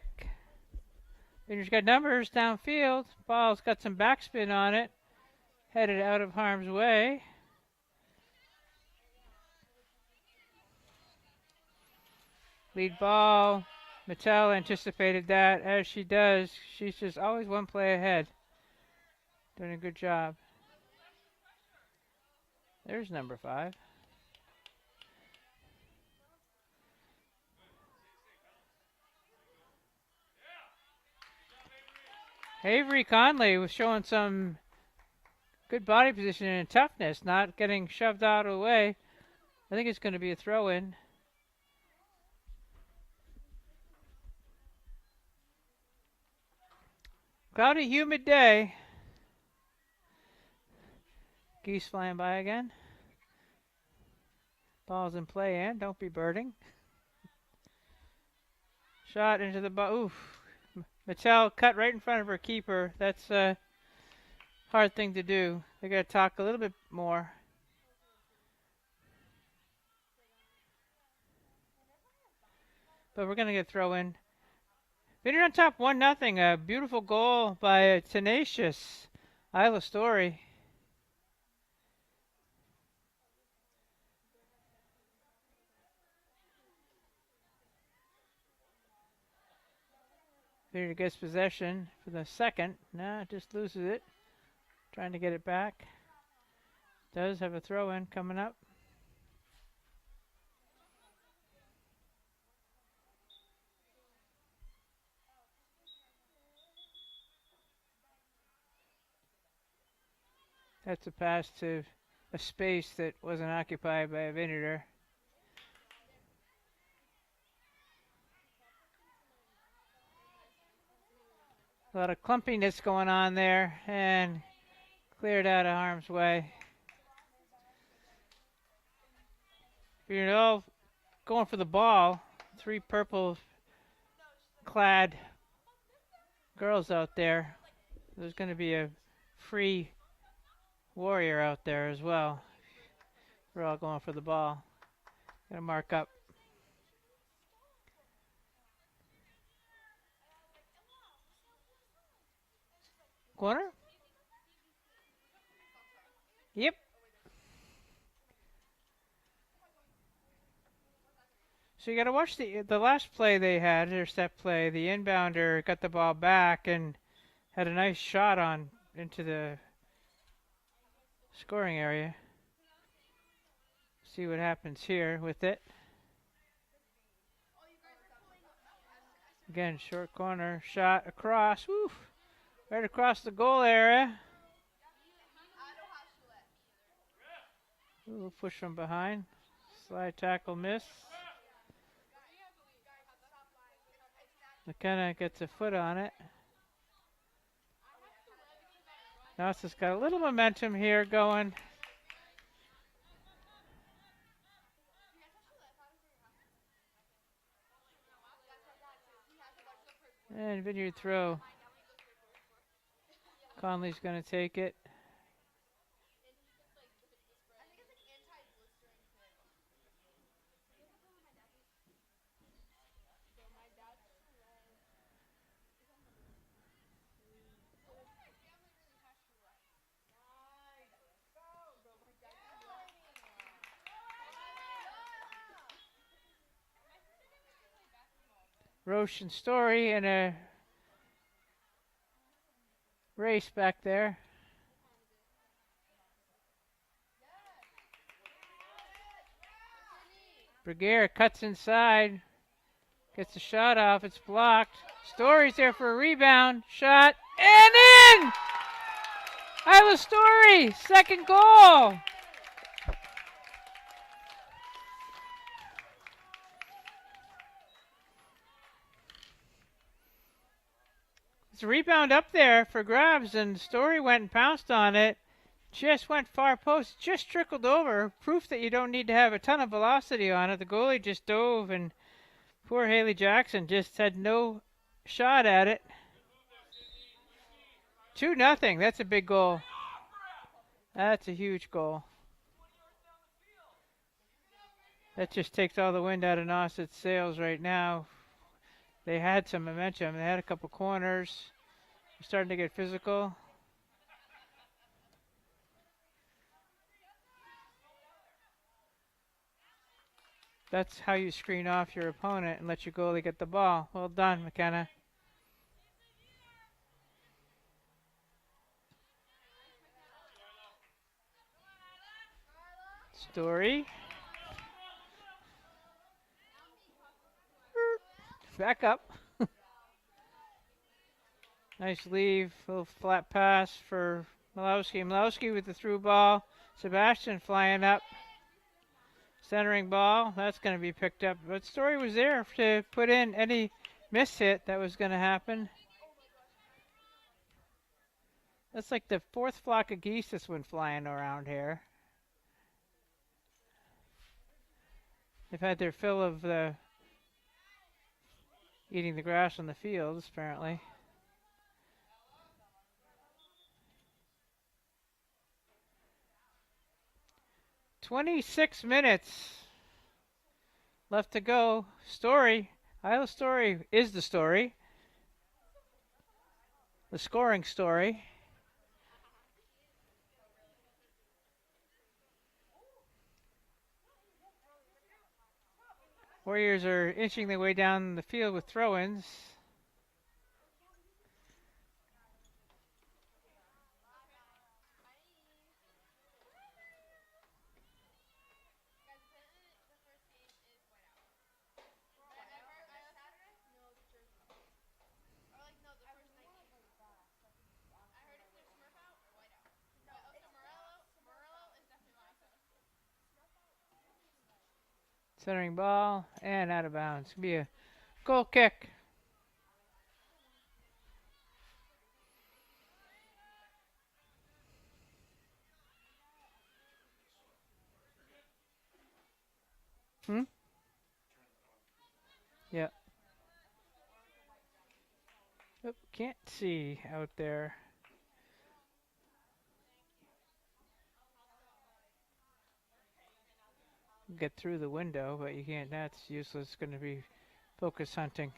Vineyard's got numbers downfield. Ball's got some backspin on it. Headed out of harm's way. Lead ball. Mattel anticipated that, as she does. She's just always one play ahead. Doing a good job. There's number 5. Avery Conley was showing some good body position and toughness, not getting shoved out of the way. I think it's going to be a throw-in. Cloudy, humid day. Geese flying by again. Ball's in play, and don't be birding. Shot into the ball. Oof. Mattel cut right in front of her keeper. That's a hard thing to do. They got to talk a little bit more. But we're going to get throw in. Vineyard on top 1-0. A beautiful goal by a tenacious Isla Story. Vineyard gets possession for the second. Nah, just loses it. Trying to get it back. Does have a throw in coming up. That's a pass to a space that wasn't occupied by a Vineyarder. A lot of clumpiness going on there, and cleared out of harm's way. You're all going for the ball. 3 purple-clad girls out there. There's going to be a free warrior out there as well. We're all going for the ball. Got to mark up. Corner? Yep. So you got to watch the last play they had, their set play. The inbounder got the ball back and had a nice shot on into the scoring area. See what happens here with it. Again, short corner shot across. Woo! Right across the goal area. Ooh, push from behind. Slide tackle miss. McKenna gets a foot on it. Nauset's got a little momentum here going. And Vineyard throw. Conley's going to take it. Roche and Story in a race back there. Bergere cuts inside, gets the shot off, it's blocked. Story's there for a rebound, shot, and in! Isla Story, second goal! It's a rebound up there for grabs, and Story went and pounced on it. Just went far post, just trickled over. Proof that you don't need to have a ton of velocity on it. The goalie just dove, and poor Haley Jackson just had no shot at it. 2-0. That's a big goal. That's a huge goal. That just takes all the wind out of Nauset's sails right now. They had some momentum. They had a couple corners. They're starting to get physical. That's how you screen off your opponent and let your goalie get the ball. Well done, McKenna. Story. Back up. Nice leave. Little flat pass for Malowski. Malowski with the through ball. Sebastian flying up. Centering ball. That's going to be picked up. But Story was there to put in any miss hit that was going to happen. That's like the fourth flock of geese that's been flying around here. They've had their fill of eating the grass on the fields, apparently. "26 minutes left to go." Story. Isla Story is the story. The scoring story. Warriors are inching their way down the field with throw-ins. Centering ball and out of bounds. Could be a goal kick. Yeah. Oop, can't see out there. Get through the window, but you can't. That's useless. It's going to be focus hunting.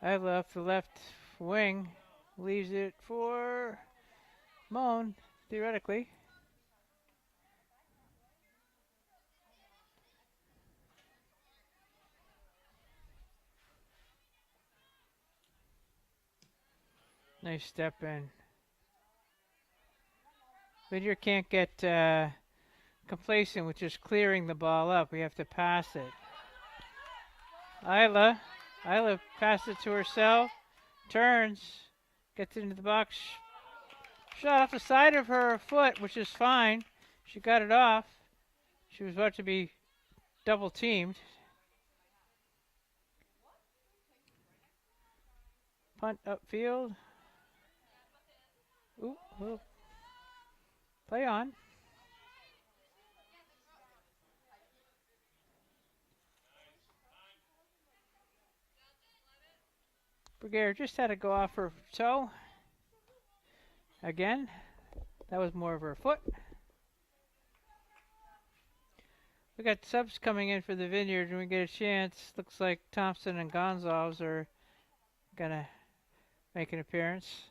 I left the left wing. Leaves it for Moan, theoretically. Nice step in. Vineyard can't get complacent with just clearing the ball up. We have to pass it. Isla passed it to herself. Turns. Gets into the box. Shot off the side of her foot, which is fine. She got it off. She was about to be double teamed. Punt upfield. Ooh. Play on. Brigadier just had to go off her toe. Again. That was more of her foot. We got subs coming in for the Vineyard when we get a chance. Looks like Thompson and Gonzalez are going to make an appearance.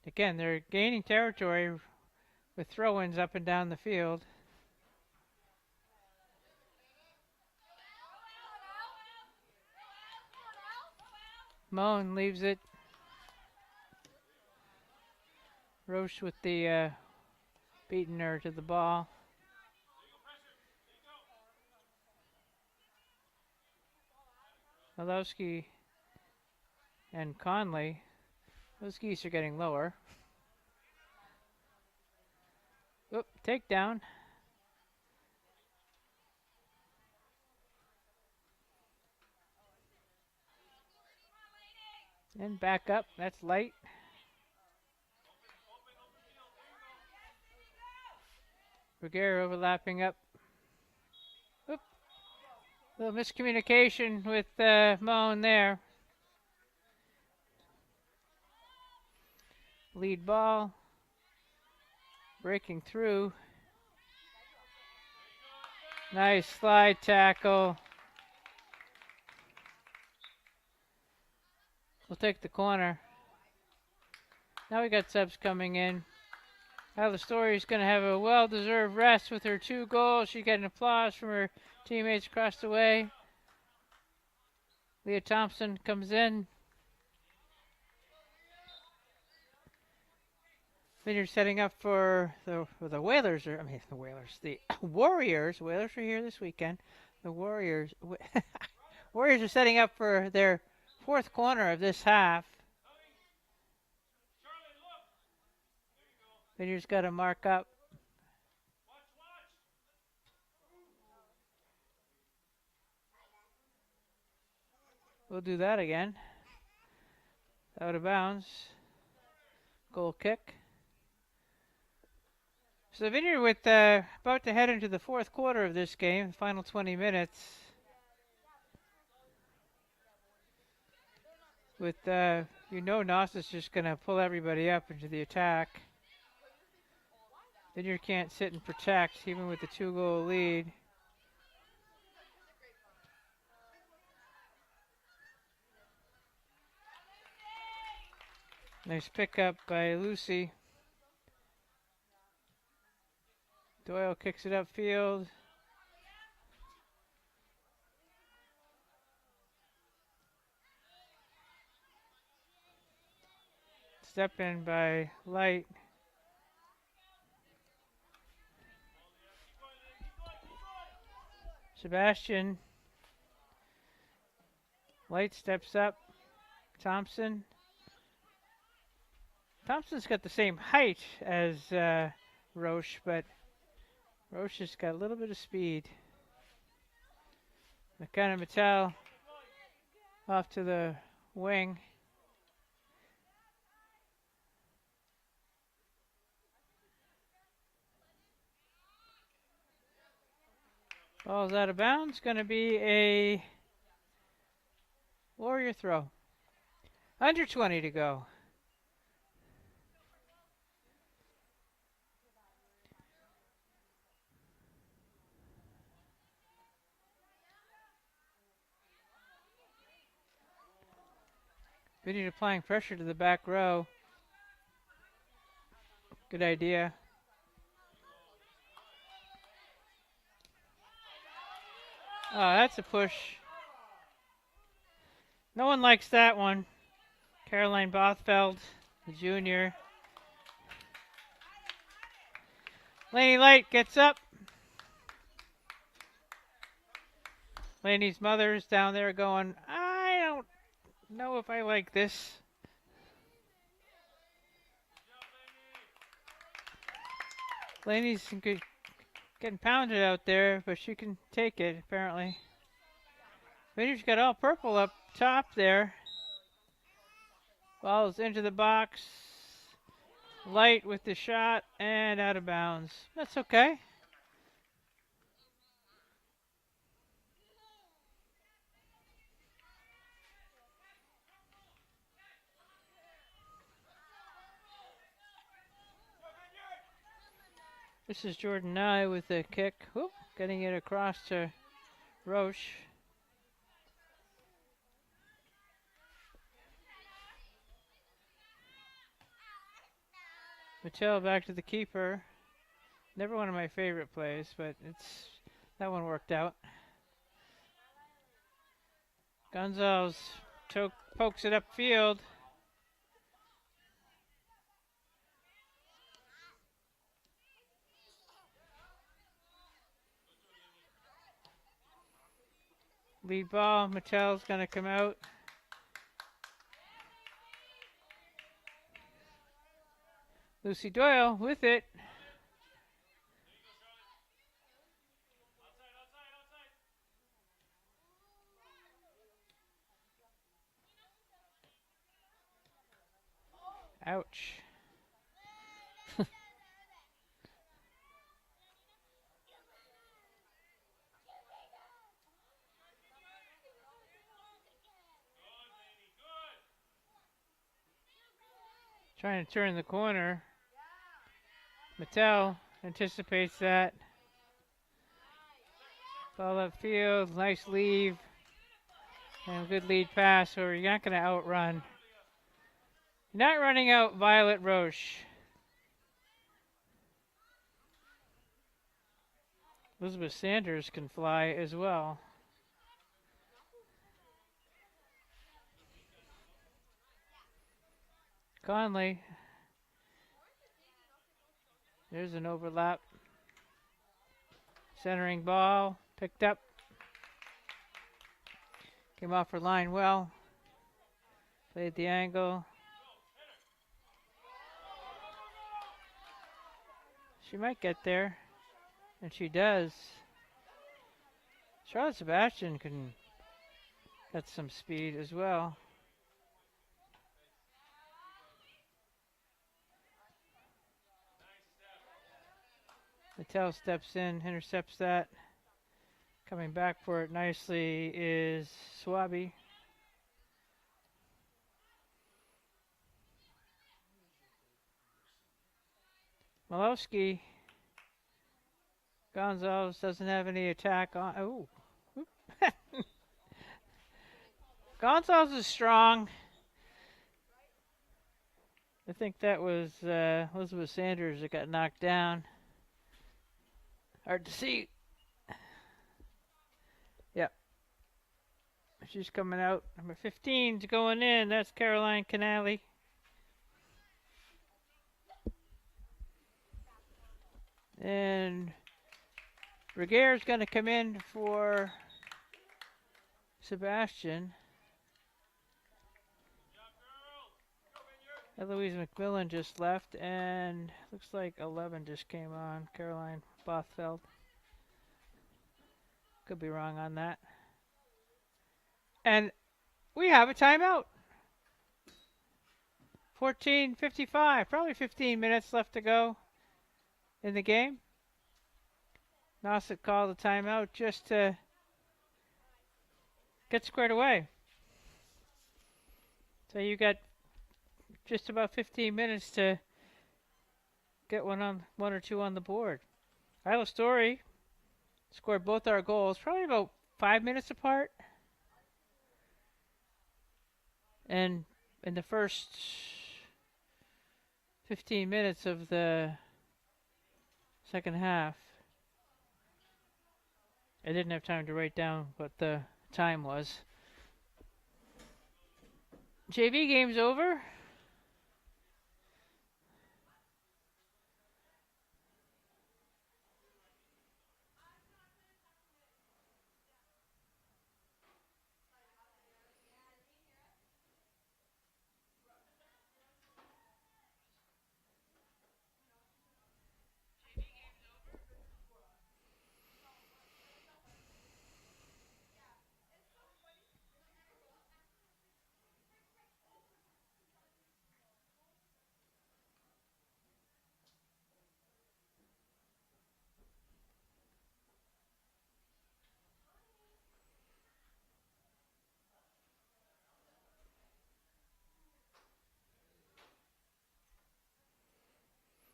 Again, they're gaining territory with throw-ins up and down the field. Moan leaves it. Roche with the beating her to the ball. Malowski and Conley. Those geese are getting lower. Oop, takedown. And back up. That's light. Bruguera overlapping up. Oop. Little miscommunication with Moan there. Lead ball. Breaking through. Nice slide tackle. We'll take the corner. Now we got subs coming in. Alva Story's going to have a well-deserved rest with her 2 goals. She's getting applause from her teammates across the way. Leah Thompson comes in. Vineyard setting up for the Whalers. The Warriors. Whalers are here this weekend. The Warriors. Warriors are setting up for their 4th corner of this half. Vineyard's got to mark up. We'll do that again. Out of bounds. Goal kick. So Vineyard with about to head into the 4th quarter of this game, the final 20 minutes. With, Nauset's just going to pull everybody up into the attack. Vineyard can't sit and protect, even with the 2-goal lead. Nice pickup by Lucy. Doyle kicks it upfield. Step in by Light. Sebastian. Light steps up. Thompson. Thompson's got the same height as Roche, but Roche has got a little bit of speed. McKenna Mattel off to the wing. Ball's out of bounds. Going to be a Warrior throw. Under 20 to go. Vineyard applying pressure to the back row. Good idea. Oh, that's a push. No one likes that one. Caroline Bothfeld, the junior. Laney Light gets up. Laney's mother's down there going, I don't know if I like this. Laney's getting pounded out there, but she can take it, apparently. Vineyard's got all purple up top there. Ball's into the box. Light with the shot and out of bounds. That's okay. This is Jordan Nye with the kick. Whoop, getting it across to Roche. Mattel back to the keeper. Never one of my favorite plays, but that one worked out. Gonzalez pokes it upfield. Lead ball, Mattel's going to come out. Lucy Doyle with it. Ouch. Trying to turn the corner. Mattel anticipates that. Ball upfield, nice leave. And a good lead pass, so you're not going to outrun. You're not running out Violet Roche. Elizabeth Sanders can fly as well. Conley. There's an overlap. Centering ball. Picked up. Came off her line well. Played the angle. She might get there. And she does. Charlotte Sebastian can get some speed as well. Mattel steps in, intercepts that. Coming back for it nicely is Swaby. Malowski. Gonzalez doesn't have any attack on. Oh. Gonzalez is strong. I think that was Elizabeth Sanders that got knocked down. Hard to see. Yep. She's coming out. Number 15's going in. That's Caroline Canali. And Reguer's going to come in for Sebastian. Eloise McMillan just left, and looks like 11 just came on. Caroline Bothfeld. Could be wrong on that. And we have a timeout. 14:55, probably 15 minutes left to go in the game. Nauset called a timeout just to get squared away. So you got just about 15 minutes to get one or two on the board. Isla Story scored both our goals, probably about 5 minutes apart. And in the first 15 minutes of the second half, I didn't have time to write down what the time was. JV game's over.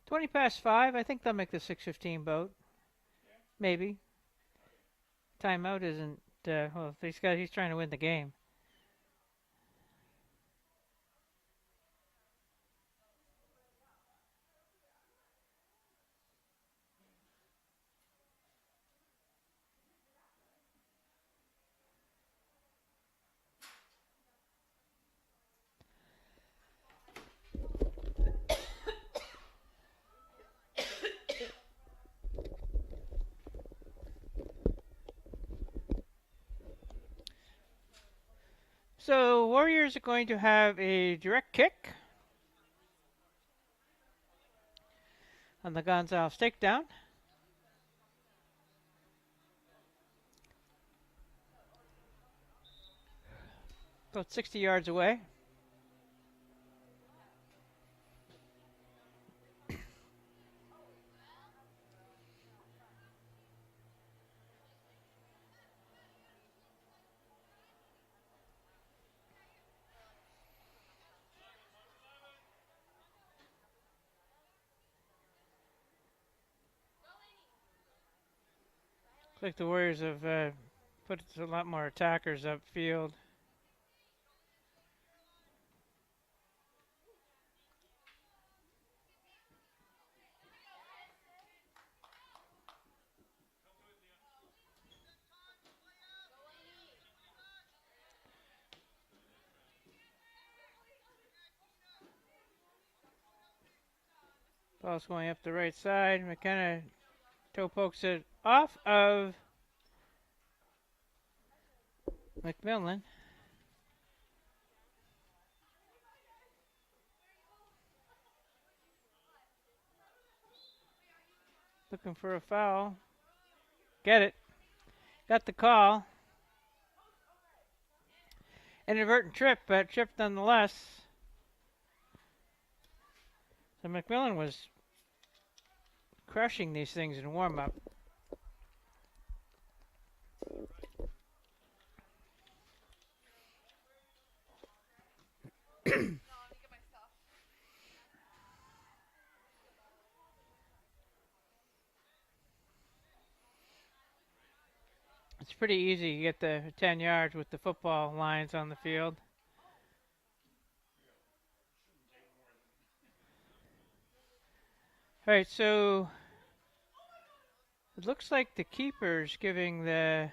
Twenty past 5. I think they'll make the 6:15 boat. Maybe. Timeout isn't. Well, he's trying to win the game. So Warriors are going to have a direct kick on the Gonzalez takedown. About 60 yards away. Looks like the Warriors have put a lot more attackers upfield. Ball's going up the right side. McKenna toe pokes it off of McMillan. Looking for a foul. Get it. Got the call. Inadvertent trip, but trip nonetheless. So McMillan was crushing these things in warm-up. It's pretty easy to get the 10 yards with the football lines on the field. All right, so it looks like the keeper's giving the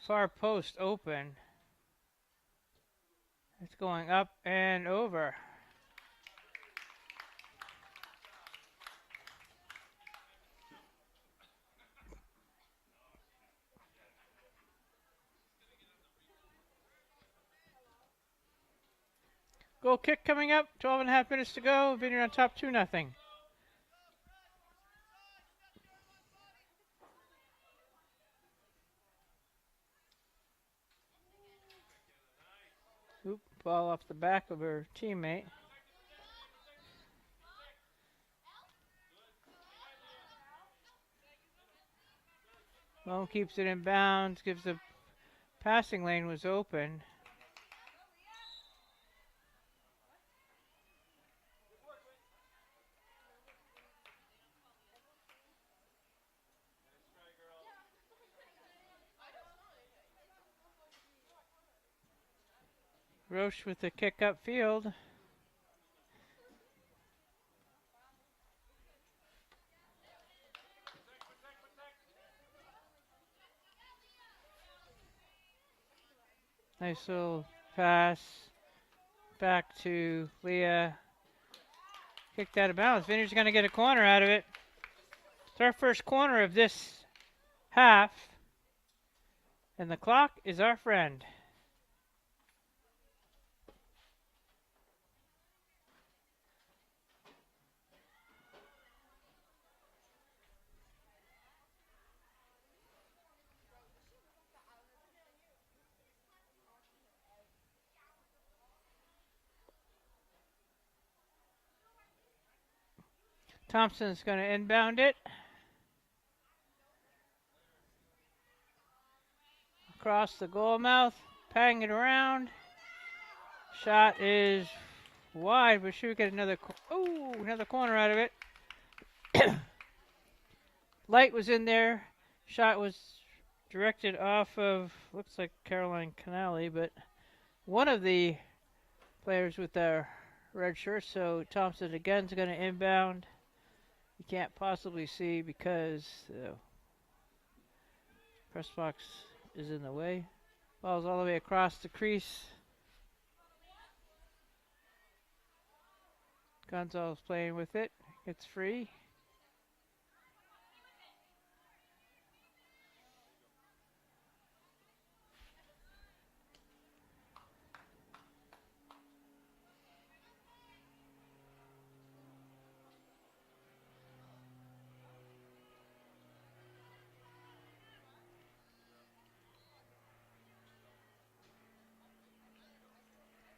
far post open. It's going up and over. Goal kick coming up. 12 and a half minutes to go. Vineyard on top 2-0. Oop, ball off the back of her teammate. Lone keeps it in bounds. Gives the passing lane was open. Roche with the kick upfield. Nice little pass back to Leah. Kicked out of bounds. Vineyard's going to get a corner out of it. It's our first corner of this half. And the clock is our friend. Thompson's going to inbound it. Across the goal mouth. Pang it around. Shot is wide, but should we get another corner out of it. Light was in there. Shot was directed off of, looks like Caroline Canali, but one of the players with their red shirt, so Thompson again is going to inbound. You can't possibly see because the press box is in the way. Ball's all the way across the crease. Gonzalez playing with it. It's free.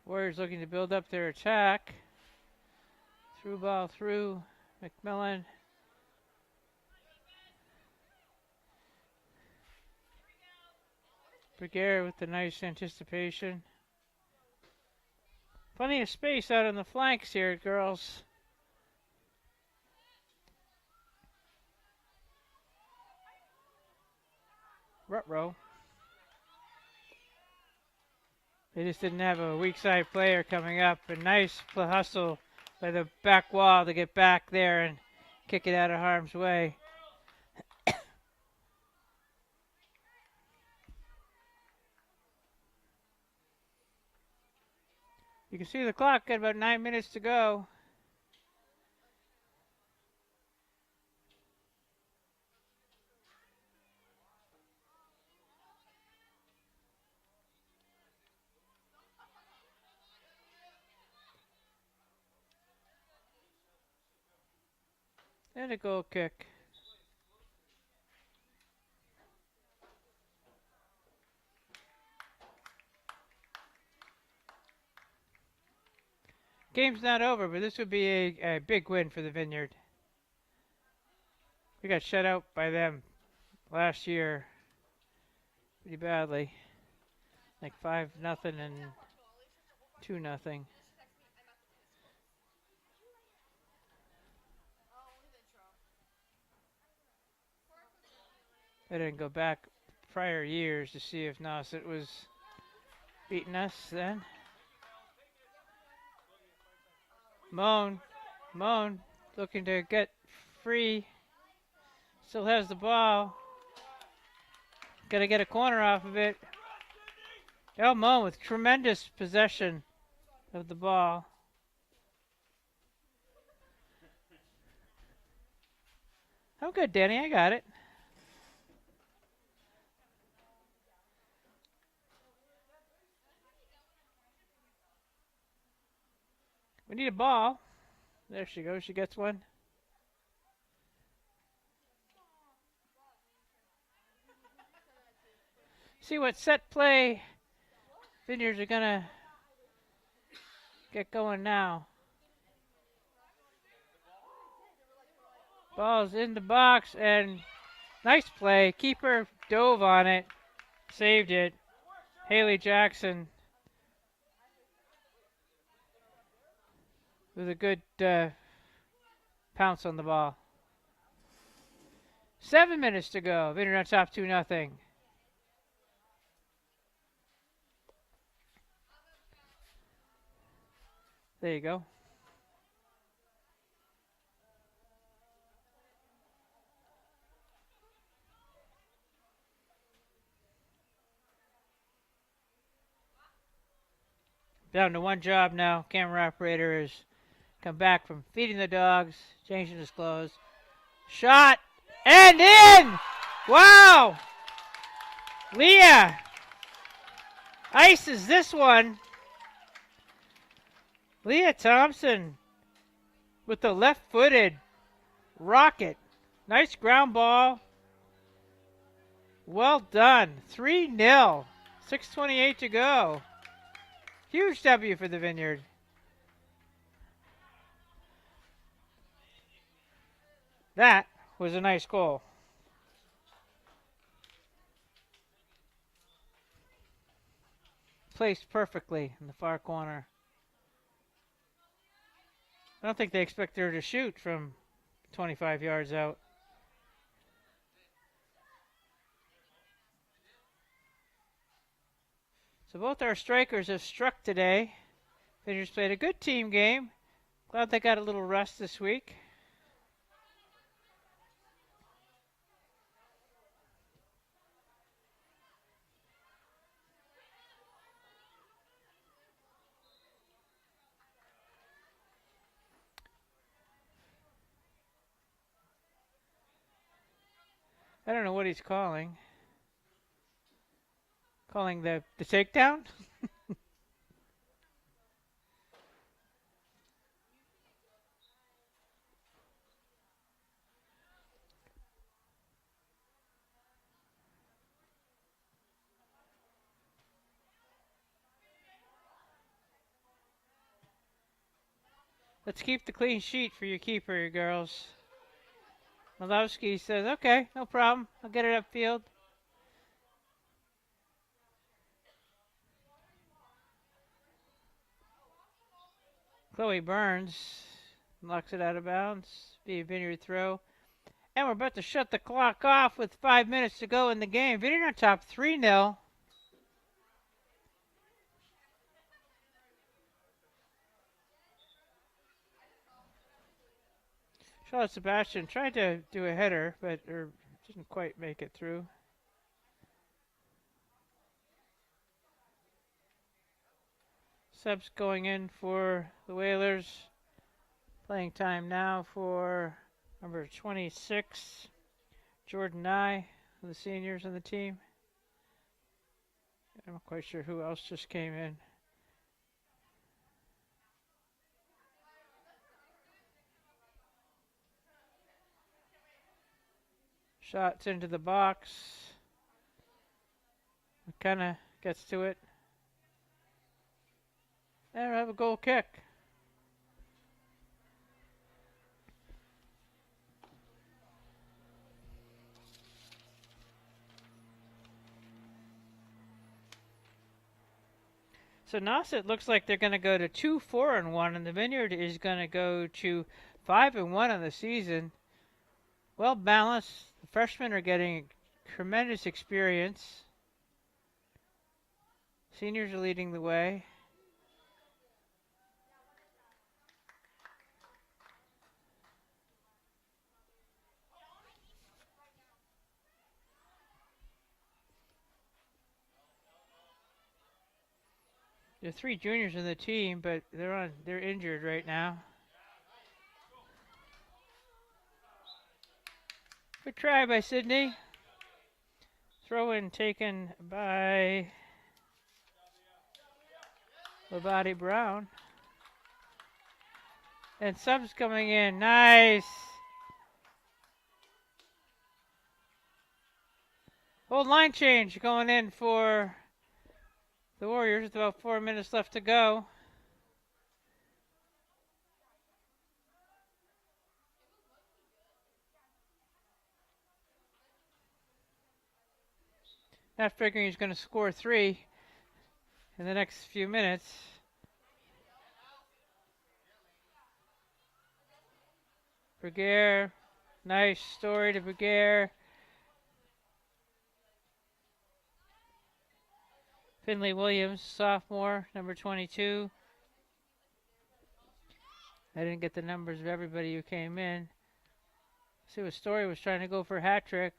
Warriors looking to build up their attack. Through ball through. McMillan. Briguer with the nice anticipation. Plenty of space out on the flanks here, girls. Rutrow. They just didn't have a weak side player coming up. A nice hustle by the back wall to get back there and kick it out of harm's way. You can see the clock, got about 9 minutes to go. And a goal kick. Game's not over, but this would be a big win for the Vineyard. We got shut out by them last year pretty badly. Like 5-0 and 2-0. I didn't go back prior years to see if Nauset was beating us then. Moan looking to get free. Still has the ball. Got to get a corner off of it. Moan with tremendous possession of the ball. I'm good, Danny. I got it. We need a ball. There she goes. She gets one. See what set play Vineyards are going to get going now. Ball's in the box and nice play. Keeper dove on it. Saved it. Haley Jackson with a good pounce on the ball. 7 minutes to go. Vineyard on top 2-0. There you go. Down to one job now. Camera operator has come back from feeding the dogs, changing his clothes. Shot and in! Wow! Leah ices this one. Leah Thompson with the left-footed rocket. Nice ground ball. Well done. 3-0. 6:28 to go. Huge W for the Vineyard. That was a nice goal. Placed perfectly in the far corner. I don't think they expect her to shoot from 25 yards out. So both our strikers have struck today. Vineyards played a good team game. Glad they got a little rest this week. I don't know what he's calling. Calling the takedown? Let's keep the clean sheet for your keeper, girls. Malowski says, okay, no problem. I'll get it upfield. Chloe Burns knocks it out of bounds. Be a Vineyard throw. And we're about to shut the clock off with 5 minutes to go in the game. Vineyard on top 3-0. Charlotte Sebastian tried to do a header, but didn't quite make it through. Subs going in for the Whalers. Playing time now for number 26, Jordan Nye, the seniors on the team. I'm not quite sure who else just came in. Shots into the box. McKenna gets to it. And we have a goal kick. So Nauset looks like they're going to go to 2-4-1, and the Vineyard is going to go to 5-1 on the season. Well balanced. The freshmen are getting tremendous experience. Seniors are leading the way. There are 3 juniors in the team, but they're injured right now. Good try by Sydney. Throw in taken by Labate Brown. And subs coming in. Nice. Old line change going in for the Warriors with about 4 minutes left to go. Not figuring he's going to score 3 in the next few minutes. Berger, nice story to Berger. Finley Williams, sophomore, number 22. I didn't get the numbers of everybody who came in. See what Story was trying to go for a hat trick.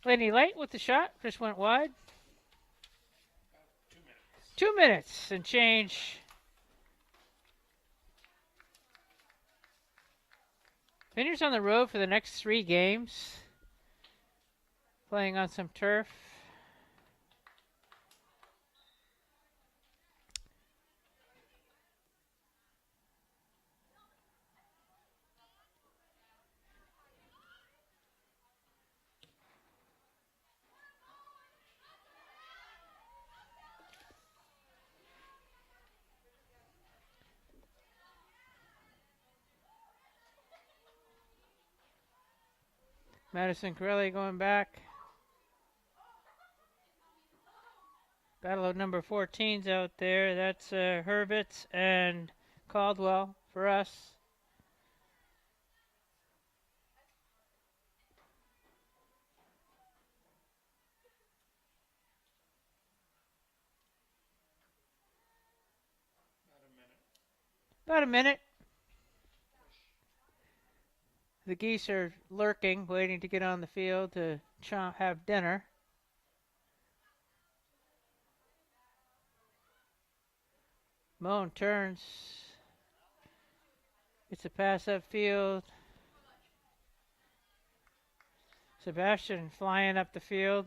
Lenny Light with the shot, just went wide. 2 minutes and change. Vineyard's on the road for the next 3 games. Playing on some turf. Madison Corelli going back. Battle of number 14's out there. That's Hurwitz and Caldwell for us. About a minute. The geese are lurking, waiting to get on the field to have dinner. Moan turns. It's a pass upfield. Sebastian flying up the field.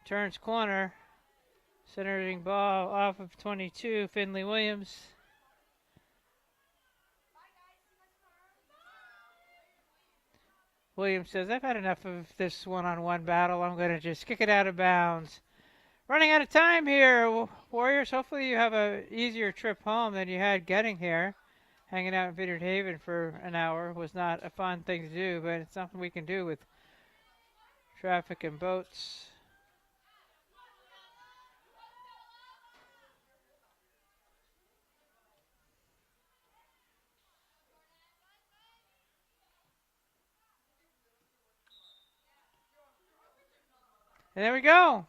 Turns corner. Centering ball off of 22, Finley Williams. Williams says, I've had enough of this one-on-one battle. I'm going to just kick it out of bounds. Running out of time here, Warriors. Hopefully you have a easier trip home than you had getting here. Hanging out in Vineyard Haven for an hour was not a fun thing to do, but it's something we can do with traffic and boats. And there we go.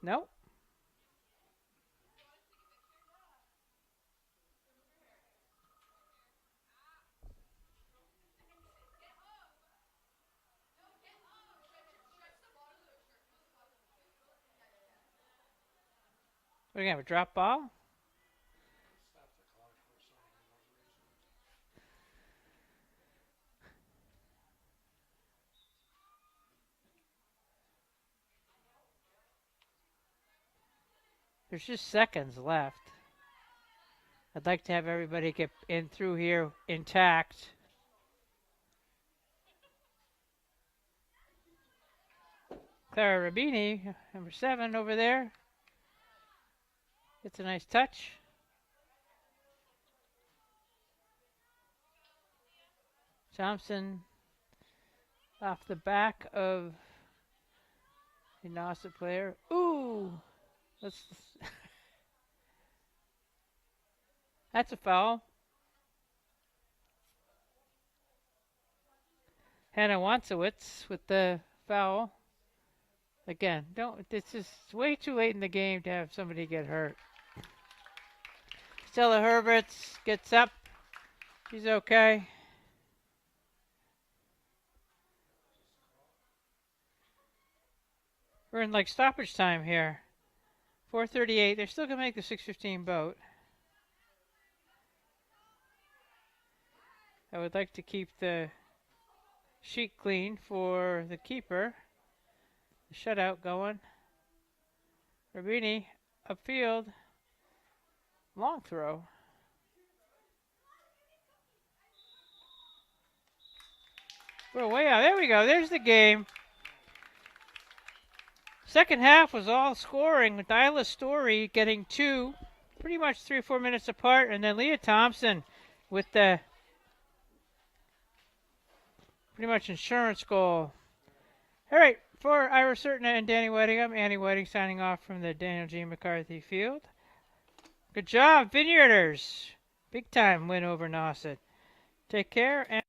Nope. We're going to have a drop ball. There's just seconds left. I'd like to have everybody get in through here intact. Clara Rabini, number 7 over there. It's a nice touch. Thompson off the back of the Nauset player. Ooh! That's a foul. Hannah Wansowitz with the foul. Again, this is way too late in the game to have somebody get hurt. Stella Herberts gets up. She's okay. We're in like stoppage time here. 4:38. They're still going to make the 6:15 boat. I would like to keep the sheet clean for the keeper. The shutout going. Rabini upfield. Long throw. We're way out. There we go. There's the game. Second half was all scoring with Isla Story getting 2, pretty much 3 or 4 minutes apart, and then Leah Thompson with the pretty much insurance goal. All right, for Ira Certain and Danny Wedding, I'm Annie Wedding signing off from the Daniel G. McCarthy Field. Good job, Vineyarders. Big time win over Nauset. Take care.